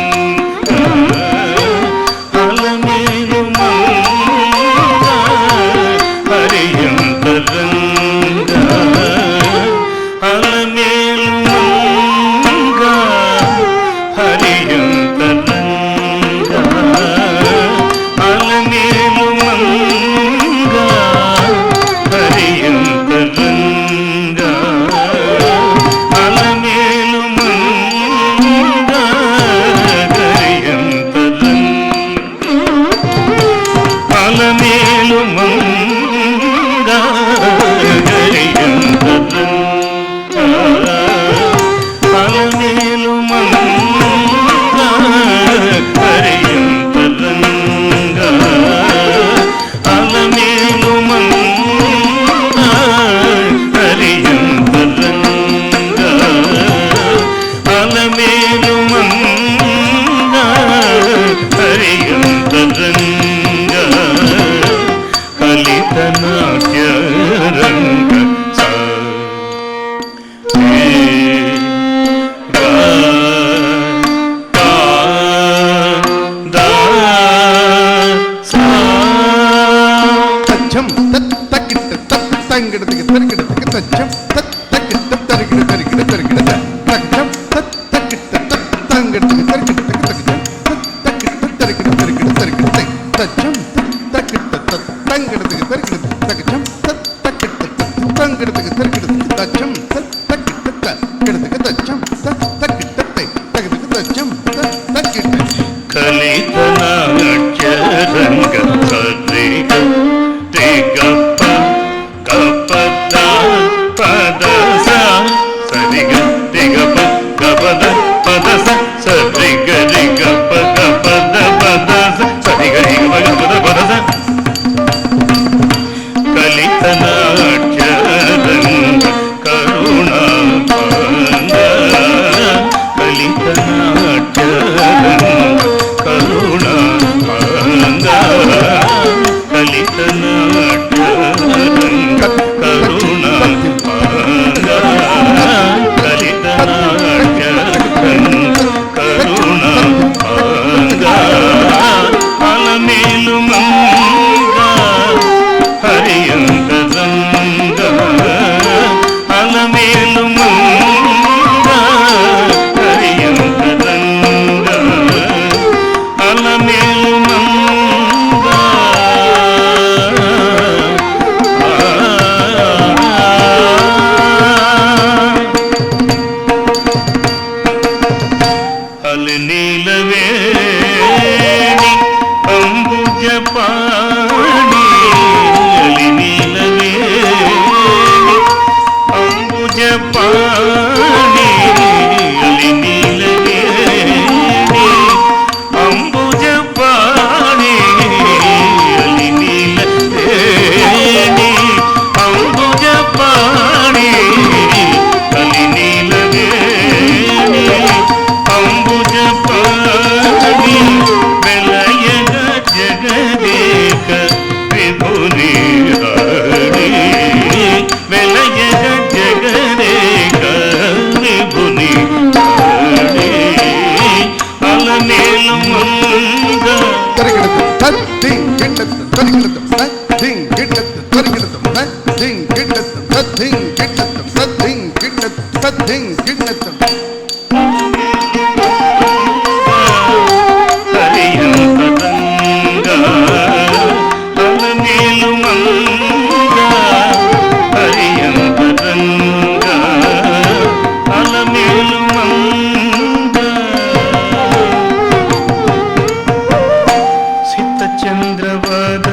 అలమేలు మంగా హరియంతరంగా అలమేలు మంగా హరియంతరంగా అలమేలు మంగా హరియంతరంగా అలమేలు మంగా హరియంతరంగా అలమేలు మంగా హరియంతరంగా అలమేలు మంగా హరియంతరంగా అలమేలు మంగా హరియంతరంగా అలమేలు మంగా హరియంతరంగా కలిత నాట్యరంగ తచ్చం తక్కిట తక్కిడతికి తరికిడతికి తచ్చం తక్కిట తరికిడ తరికిడ తరికిడ తచ్చం తక్కిట తక్కిడతికి తరికిడతికి తచ్చం తక్కిట తరికిడ తరికిడ తరికిడ తచ్చం తక్కిట తక్కిడతికి తరికిడ తచ్చం తక్కిట తక్కిడతికి తరికిడ తచ్చం తక్కిట తక్కిడతికి తచ్చం తక్కిట తక్కిడతికి తచ్చం తక్కిట కలిత నాట్యరంగ సరిగ తెగప్ప కపద పదస సరిగ తెగప్ప కపద పదస సరిగ రిగప్ప కపద పదస సరిగ రిగప్ప కపద పదస కలిత నాట్యరంగ కరుణా కలిత నాట్యరంగ కరుణా కలిత నాట్యరంగ కరుణా కలిత నాట్యరంగ కరుణా అలమేలు మంగా హరియంతరంగా అలమేలు మంగా హరియంతరంగా అలమేలు మంగా అలినీలవేణి అంబుజపాణి అలినీలవేణి అంబుజపాణి అలినీలవేణి అంబుజపాణి అలినీలవేణి అంబుజపాణి అలినీలవేణి అంబుజపాణి వెలయగ జగదేక విభుని హరి వెలయగ జగదేక విభుని హరి అలమేలు మంగా తరికిడతం తత్తింగిడతం తరికిడతం తత్తింగిడతం తరికిడతం తత్తింగిడతం తత్తింగిడతం తత్తింగిడతం తత్తింగిడతం హరియంతరంగా అలమేలు మంగా హరియంతరంగా అలమేలు మంగా సిత చంద్రవదన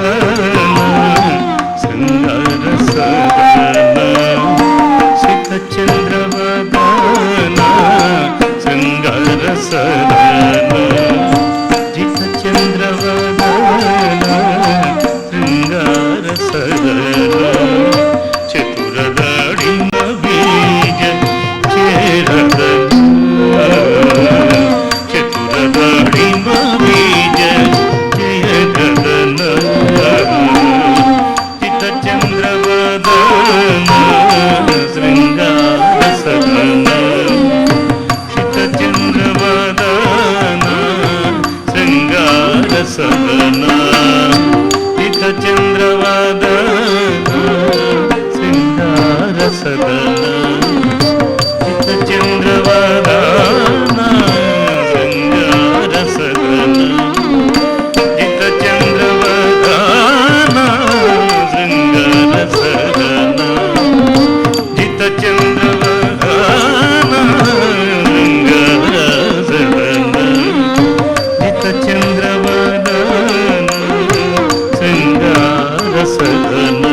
సదన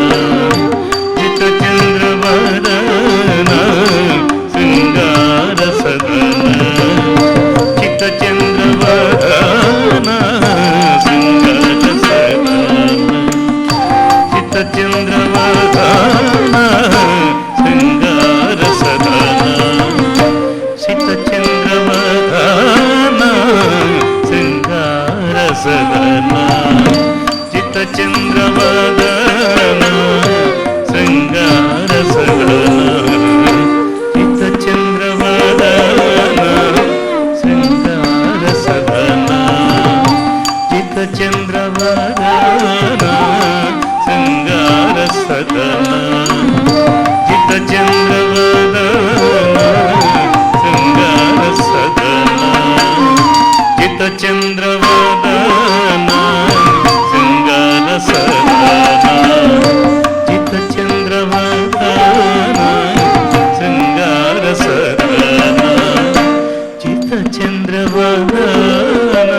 చిత చంద్రవదన శృంగార సదన చిత చంద్రవదన శృంగార సదన చిత చంద్రవదన శృంగార సదన చిత చంద్రవదన శృంగార సదన చిత చంద్రవదన శృంగార సదన చిత చంద్రవదన శృంగార సదన చిత చంద్రవదన శృంగార సదన చిత చంద్రవదన శృంగార సదన చిత చంద్రవదన శృంగార సదన చిత చంద్రవదన శృంగార సదన చిత చంద్రవదన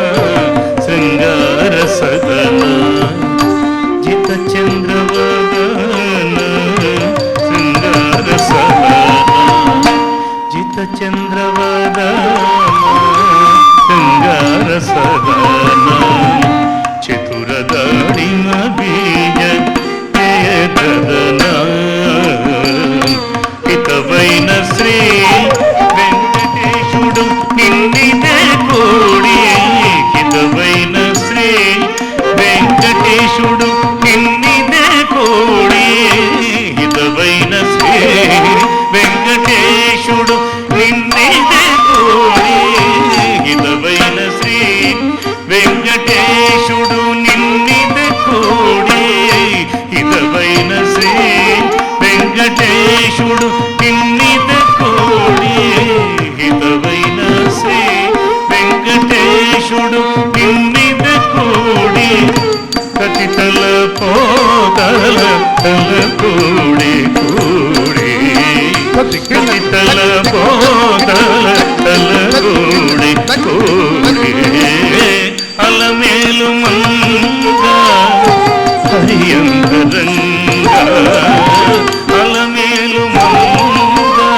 శృంగార సదన చిత చంద్రవదన శృంగార సదన చిత చంద్రవదన శృంగార సదన చతురదాడిమ బీజ జయదన హితవైన శ్రీ వెంకటేశుడు నిన్నిదే కోడి హితవైన శ్రీ వెంకటేశుడు నిన్నిదే కోడి హితవైన శ్రీ వెంకటేశుడు నిన్నిదే కోడి హితవైన శ్రీ వెంకటేశుడు నిన్నిదే కోడి హితవైన శ్రీ వెంకటేశుడు నిన్నిదే కోడి హితవైన శ్రీ వెంకటేశుడు నిన్నిదే కోడి కతితల పోతల తల కోడి కోడి కతితల పోతల తల కోడి కోడి అలమేలు మంగా హరియంగరంగా అలమేలు మంగా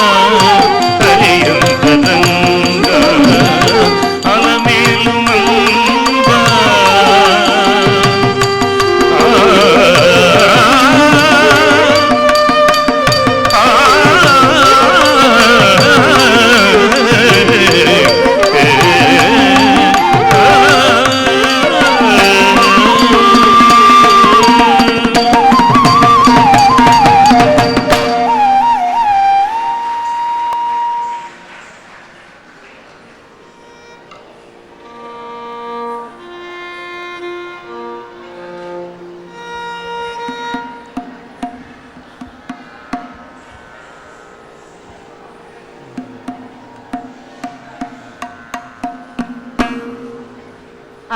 హరియంగరంగా అలమేలు మంగా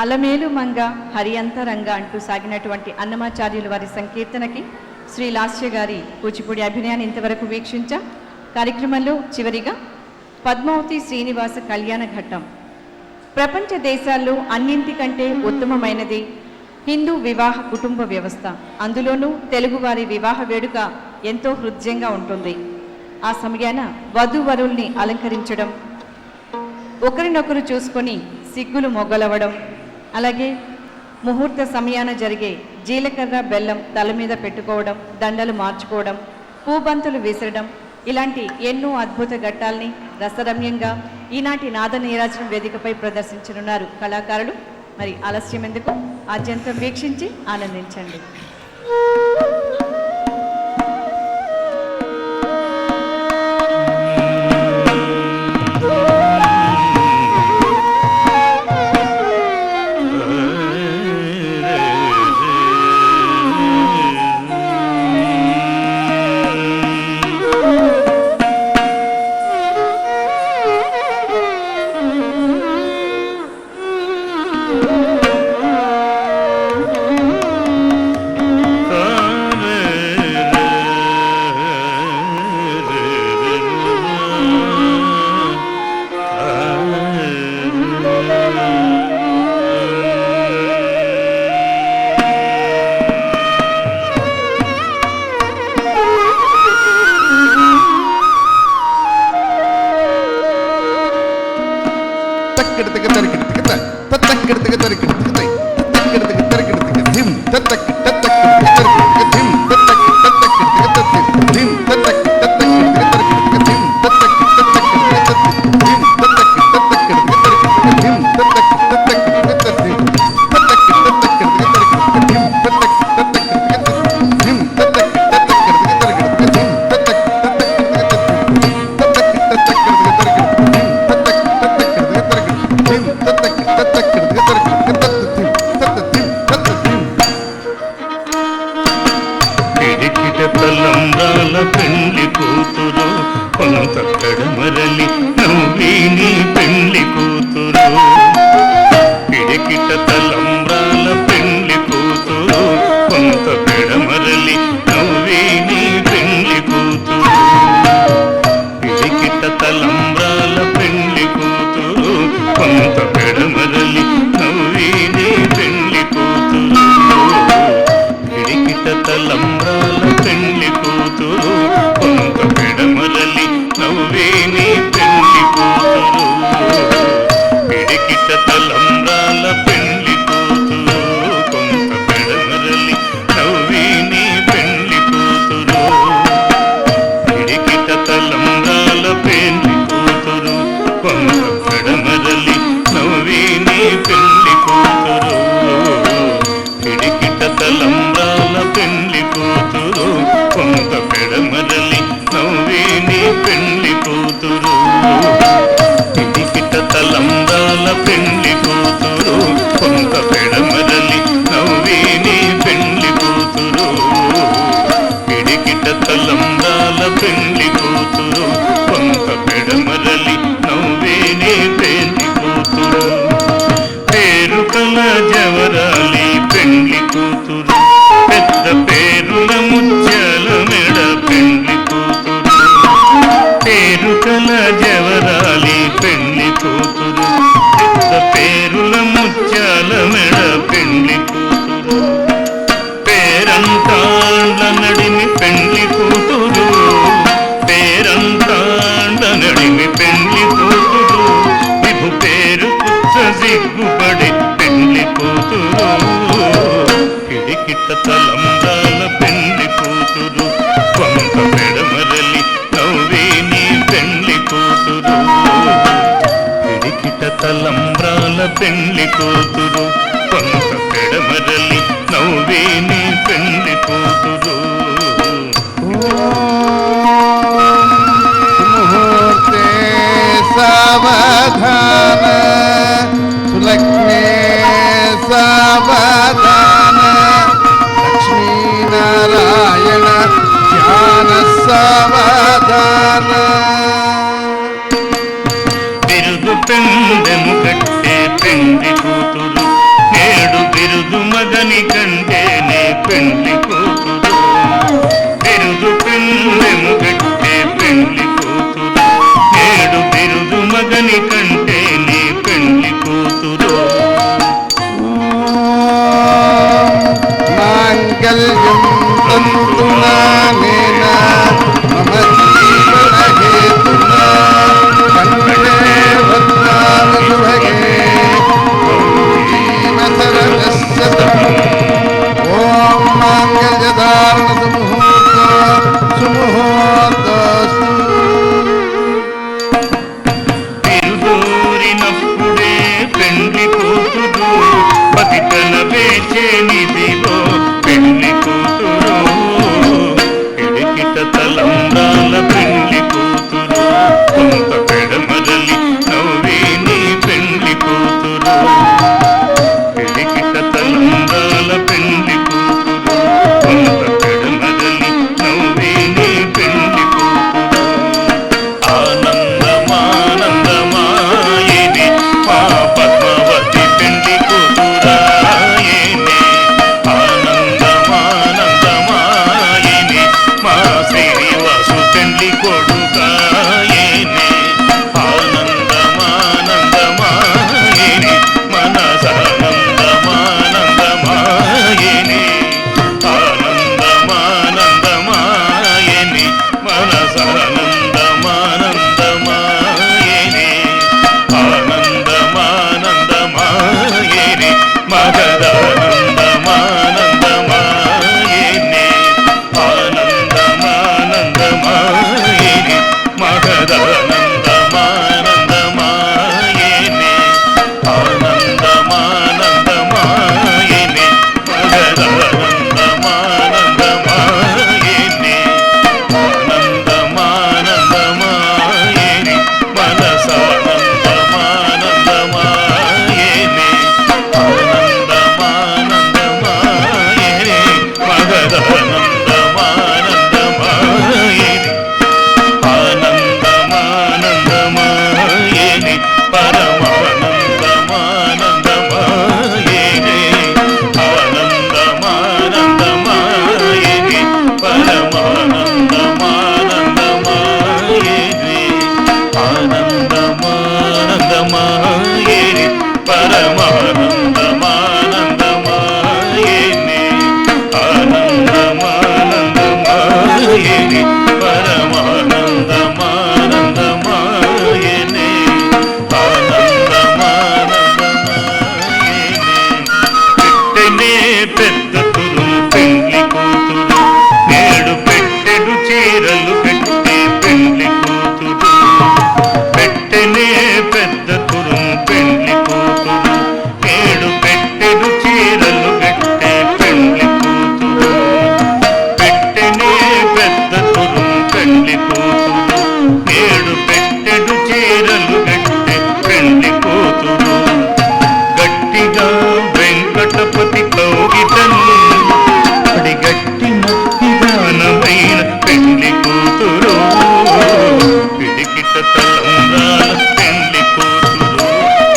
అలమేలు మంగ హరియంతరంగ అంటూ సాగినటువంటి అన్నమాచార్యుల వారి సంకీర్తనకి శ్రీ లాస్య గారి కూచిపూడి అభినయాన్ని ఇంతవరకు వీక్షించాం. కార్యక్రమంలో చివరిగా పద్మావతి శ్రీనివాస కళ్యాణ ఘట్టం. ప్రపంచ దేశాల్లో అన్నింటికంటే ఉత్తమమైనది హిందూ వివాహ కుటుంబ వ్యవస్థ. అందులోనూ తెలుగువారి వివాహ వేడుక ఎంతో హృద్యంగా ఉంటుంది. ఆ సమయాన వధూవరుల్ని అలంకరించడం, ఒకరినొకరు చూసుకొని సిగ్గులు మొగ్గలవ్వడం, అలాగే ముహూర్త సమయాన జరిగే జీలకర్ర బెల్లం తల మీద పెట్టుకోవడం, దండలు మార్చుకోవడం, పూబంతులు విసరడం, ఇలాంటి ఎన్నో అద్భుత ఘట్టాల్ని రసరమ్యంగా ఈనాటి నాద నీరాజనం వేదికపై ప్రదర్శించనున్నారు కళాకారులు. మరి ఆలస్యం ఎందుకు, ఆద్యంతం వీక్షించి ఆనందించండి. ఆ తలంబ్రాల పెళ్లి కూతురు కొంత కడమరలి నవ్విని పెళ్లి కూతురు పిడికిట తలంబ్రాల పెళ్లి కూతురు కొంత పెడమరలి నవ్విని పెళ్లి కూతురు పిడికిట తలంబ్రాల పెళ్లి కూతురు కొంత పెడమరలి నవ్విని పెళ్లి కూతురు పిడికిట తలంబ్రాల పెళ్లి కూతురు కొంత పెడమరలి నవ్విని పెళ్లి కూతురు పిడికిట తలంబ్రాల పెళ్లి కూతురు కొంత పెడమరలి నవ్విని పెళ్లి కూతురు పిడికిట తలంబ్రాల పెళ్లి కూతురు కొంత పెడమరలి నవ్విని పెళ్లి కూతురు పిడికిట తలంబ్రాల పెళ్లి కూతురు కొంత పెడమరలి నవ్విని పెళ్లి కూతురు పిడికిట తలంబ్రాల పెళ్లి కూతురు కొంత పెడమరలి నవ్విని పెళ్లి కూతురు పిడికిట తలంబ్రాల పెళ్లి కూతురు కొంత పెడమరలి నవ్విని పెళ్లి కూతురు పేరు కల జవరాలి పెళ్లి కూతురు పెద్ద పేరుల ముత్యాల మెడ పెళ్లి కూతురు పేరు కల జవరాలి పెళ్లి కూతురు పెద్ద పేరుల ముత్యాల మెడ పెళ్లి కూతురు పేరంతాండ నడిమి పెళ్లి కూతురు పేరంతాండ నడిమి పెళ్లి కూతురు విభు పేరు పుచ్చ సిగ్గుపడి పెళ్లి కూతురు పిడికిట తలంబ్రాల పెళ్లి కూతురు కొంత పెడమరలి నవ్విని పెళ్లి కూతురు పిడికిట తలంబ్రాల పెళ్లి కూతురు కొంత పెడమరలి నవ్విని పెళ్లి కూతురు ముహూర్తే సావధాన సులగ్నే సావధాన లక్ష్మీనారాయణ ధ్యాన సావధాన బిరుదు పెండెము కట్టే పెళ్లి కూతురు నేడు బిరుదు మగని కంటేనే పెళ్లి కూతురు బిరుదు పెండెము కట్టే పెళ్లి కూతురు నేడు బిరుదు మగని కంటేనే పెళ్లి కూతురు మాంగళ్యం తంతునా నేన మమ జీవన హేతునా కంఠే భద్రామి శుభగే జీవసరదస్సతం ఓం మాంగళ్యధారణ సుముహూర్తోస్తు తిరుదూరినప్పుడే పెళ్లి కూతురు పతితన వేచేనిదివో పెళ్లి కూతురు పిడికిట తలంబ్రాల పెళ్లి కూతురు కొంత పెడమరలి నవ్విని పెళ్లి కూతురు పిడికిట తలంబ్రాల పెళ్లి కూతురు కొంత పెడమరలి నవ్విని పెళ్లి కూతురు ఆనందమానందమాయని మా పద్మావతి పెళ్లి కూతురాయనే ఆనందమానందమాయని మా శ్రీనివాసు పెళ్లి కొడుకాయనే ఆనందమానందమాయని మనసానందమానందమాయని ఆనందమానందమాయని మనసానందమానందమాయని ఆనందమానందమాయని మగదానందమానందమాయని ఆనందమానందమాయని మగదానందమానందమాయని ఆనందమానందమాయని మగదానందమానందమాయని ఆనందమానందమాయని మనసానందమానందమాయని ఆనందమానందమాయని మగదానందమానందమాయని పరమానందమానందమాయనే ఆనందమానందమాయనే పెట్టెనే పెద్ద తురుము పెండ్లి కూతురు నేడు పెట్టెడు చీరలు కట్టి పెండ్లి కూతురు పెట్టెనే పెద్ద తురుము పెండ్లి కూతురు నేడు పెట్టెడు చీరలు కట్టే పెండ్లి కూతురు పెట్టెనే పెద్ద తురుము పెండ్లి కూతురు నేడు పెట్టెడు చీరలు కట్టే పెండ్లి కూతురు గట్టిగా వెంకటపతి కౌగిటను గట్టి నమైన పెండ్లి కూతురు పిడికిట తలంబ్రాల పెండ్లి కూతురు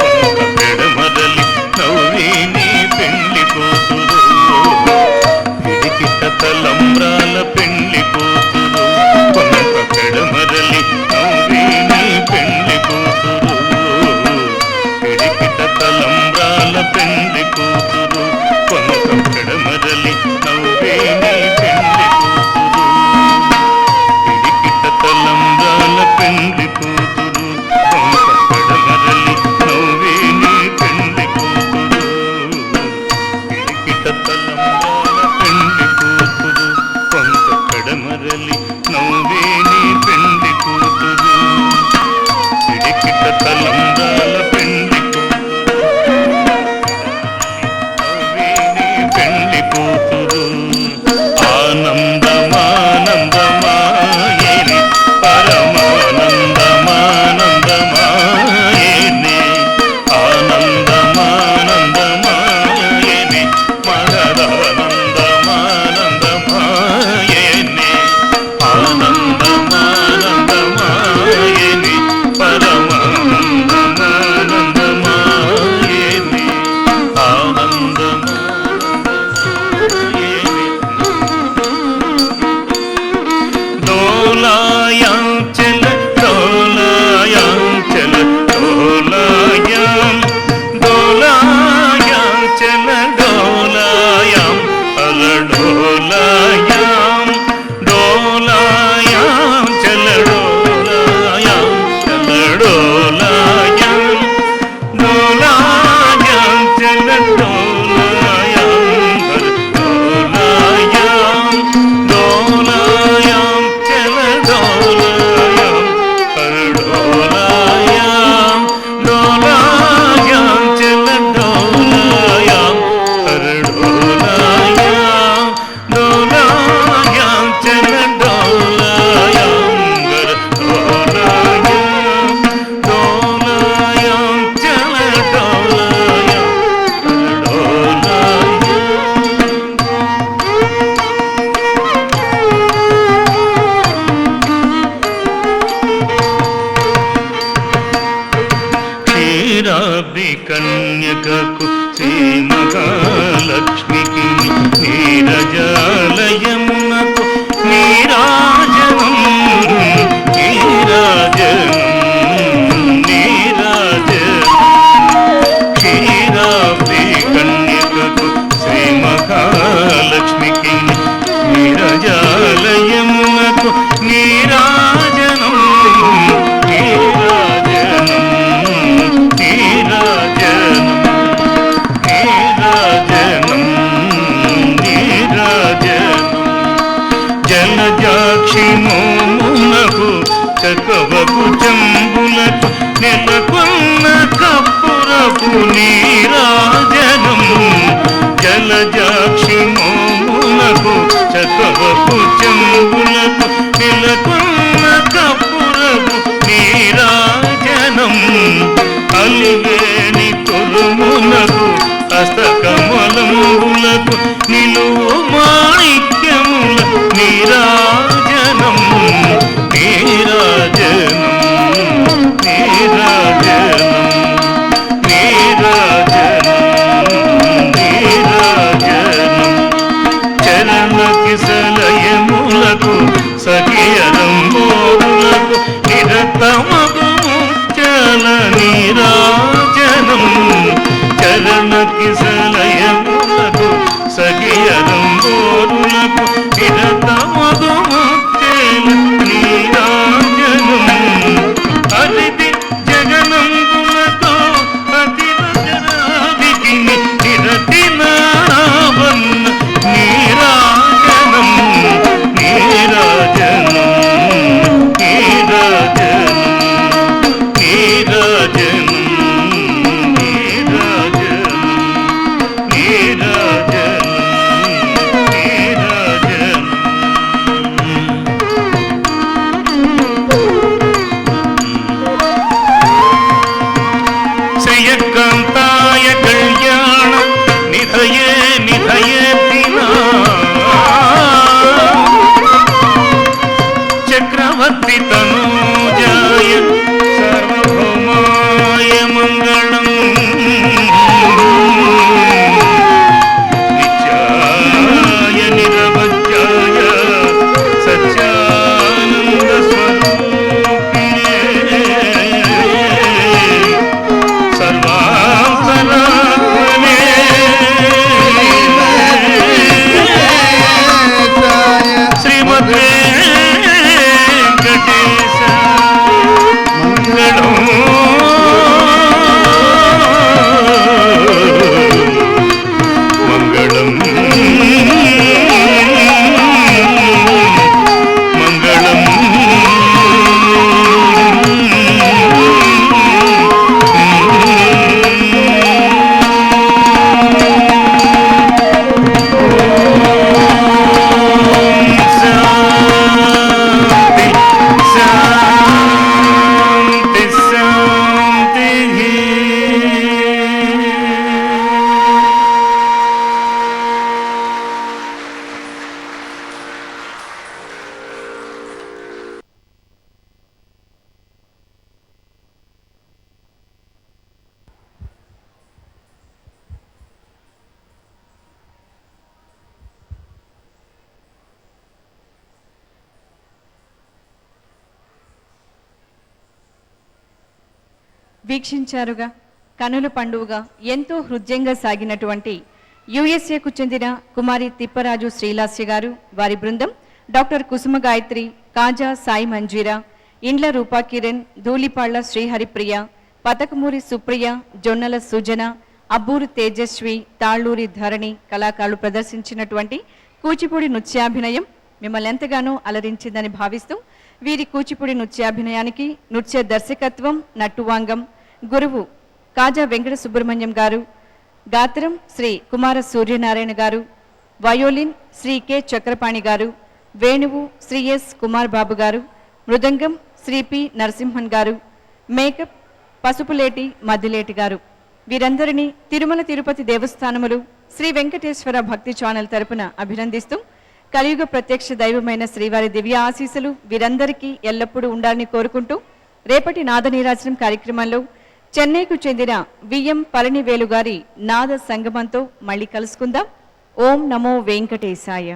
కొంత పెడమరలి నవ్విని పెండ్లి కూతురు పిడికిట తలంబ్రాల పెండ్లి కూతురు కొంత పెడమరలి నవ్విని పెండ్లి కూతురు పిడికిట తలంబ్రాల పెండ్లి కూతురు కొంత పెడమరలి నవ్వేని పెండ్లి కూతురు పిడికిట తలంబ్రాల పెండ్లి కూతురు కొంత పెడమరలి నవ్వేని పెండ్లి కూతురు పిడికిట తలంబ్రాల పెండ్లి కూతురు కొంత పెడమరలి నవ్వేని పెండ్లి కూతురు పిడికిట తలంబ్రాల పెండ్లి పెండ్లి కూతురు ఆనందమానందమాయనే పరమానందమానందమాయనే ఆనందమానందమాయనే మహదానందమానందమాయనే ఆనందమానందమాయనే పరమానందమానందమాయనే డోలాయాం చల డోలాయాం చల డోలాయాం డోలాయాం చల డోలాయాం అల డోలాయాం డోలాయాం చల డోలాయాం చల డోలాయాం డోలాయాం చల డోలాయాం డోలాయాం డోలాయాం చల డోలాయాం డోలాయాం డోలాయాం చల డోలాయాం డోలాయాం డోలాయాం చల డోలాయాం డోలాయాం డోలాయాం చల డోలాయాం క్షీరాబ్ది కన్యకకు శ్రీ మహాలక్ష్మికి నీరజాలయమునకు నీరాజనం నీరాజనం నీరాజనం క్షీరాబ్ది కన్యకకు శ్రీ మహాలక్ష్మికి నీరజాలయమునకు నీరాజనం నీరాజనం నీరాజనం నీరాజనం నీరాజనం జలజాక్షి మోమునకు చకవకు చంబులకు నెలకొన్న కప్పురపు నీరాజనం జలజాక్షి మోమునకు చకవకు చంబులకు నెలకొన్న కప్పురపు నీరాజనం అలివేని తొలుమునకు హస్తకమలములకు నిలువు మాణిక్యముల నీరాజనం నీరాజనం నీరాజనం నీరాజనం నీరాజనం చరణ కిసలయములకు సఖియరంబోరులకు నిరతమగు చల నీరాజనం చరణ కిసలయములకు సఖి వీక్షించారుగా కనుల పండుగగా ఎంతో హృదయంగా సాగినటువంటి యుఎస్ఏకు చెందిన కుమారి తిప్పరాజు శ్రీలాస్య గారు, వారి బృందం, డాక్టర్ కుసుమ గాయత్రి, కాజా సాయి మంజీరా, ఇండ్ల రూపా కిరణ్, ధూళిపాళ్ల శ్రీహరిప్రియ, పతకమూరి సుప్రియ, జొన్నల సుజన, అబ్బూరు తేజస్వి, తాళ్ళూరి ధరణి కళాకారులు ప్రదర్శించినటువంటి కూచిపూడి నృత్యాభినయం మిమ్మల్ని ఎంతగానో అలరించిందని భావిస్తూ వీరి కూచిపూడి నృత్యాభినయానికి నృత్య దర్శకత్వం, నట్టువాంగం గురువు కాజా వెంకట సుబ్రహ్మణ్యం గారు, గాత్రం శ్రీ కుమార సూర్యనారాయణ గారు, వయోలిన్ శ్రీ కె చక్రపాణి గారు, వేణువు శ్రీ ఎస్ కుమార్ బాబు గారు, మృదంగం శ్రీ పి నరసింహన్ గారు, మేకప్ పసుపులేటి మద్దిలేటి గారు, వీరందరినీ తిరుమల తిరుపతి దేవస్థానములు శ్రీ వెంకటేశ్వర భక్తి ఛానల్ తరపున అభినందిస్తూ కలియుగ ప్రత్యక్ష దైవమైన శ్రీవారి దివ్య ఆశీస్సులు వీరందరికీ ఎల్లప్పుడూ ఉండాలని కోరుకుంటూ రేపటి నాద నీరాజనం కార్యక్రమంలో చెన్నైకు చెందిన విఎం పళనివేలు గారి నాద సంగమంతో మళ్ళీ కలుసుకుందాం. ఓం నమో వెంకటేశాయ.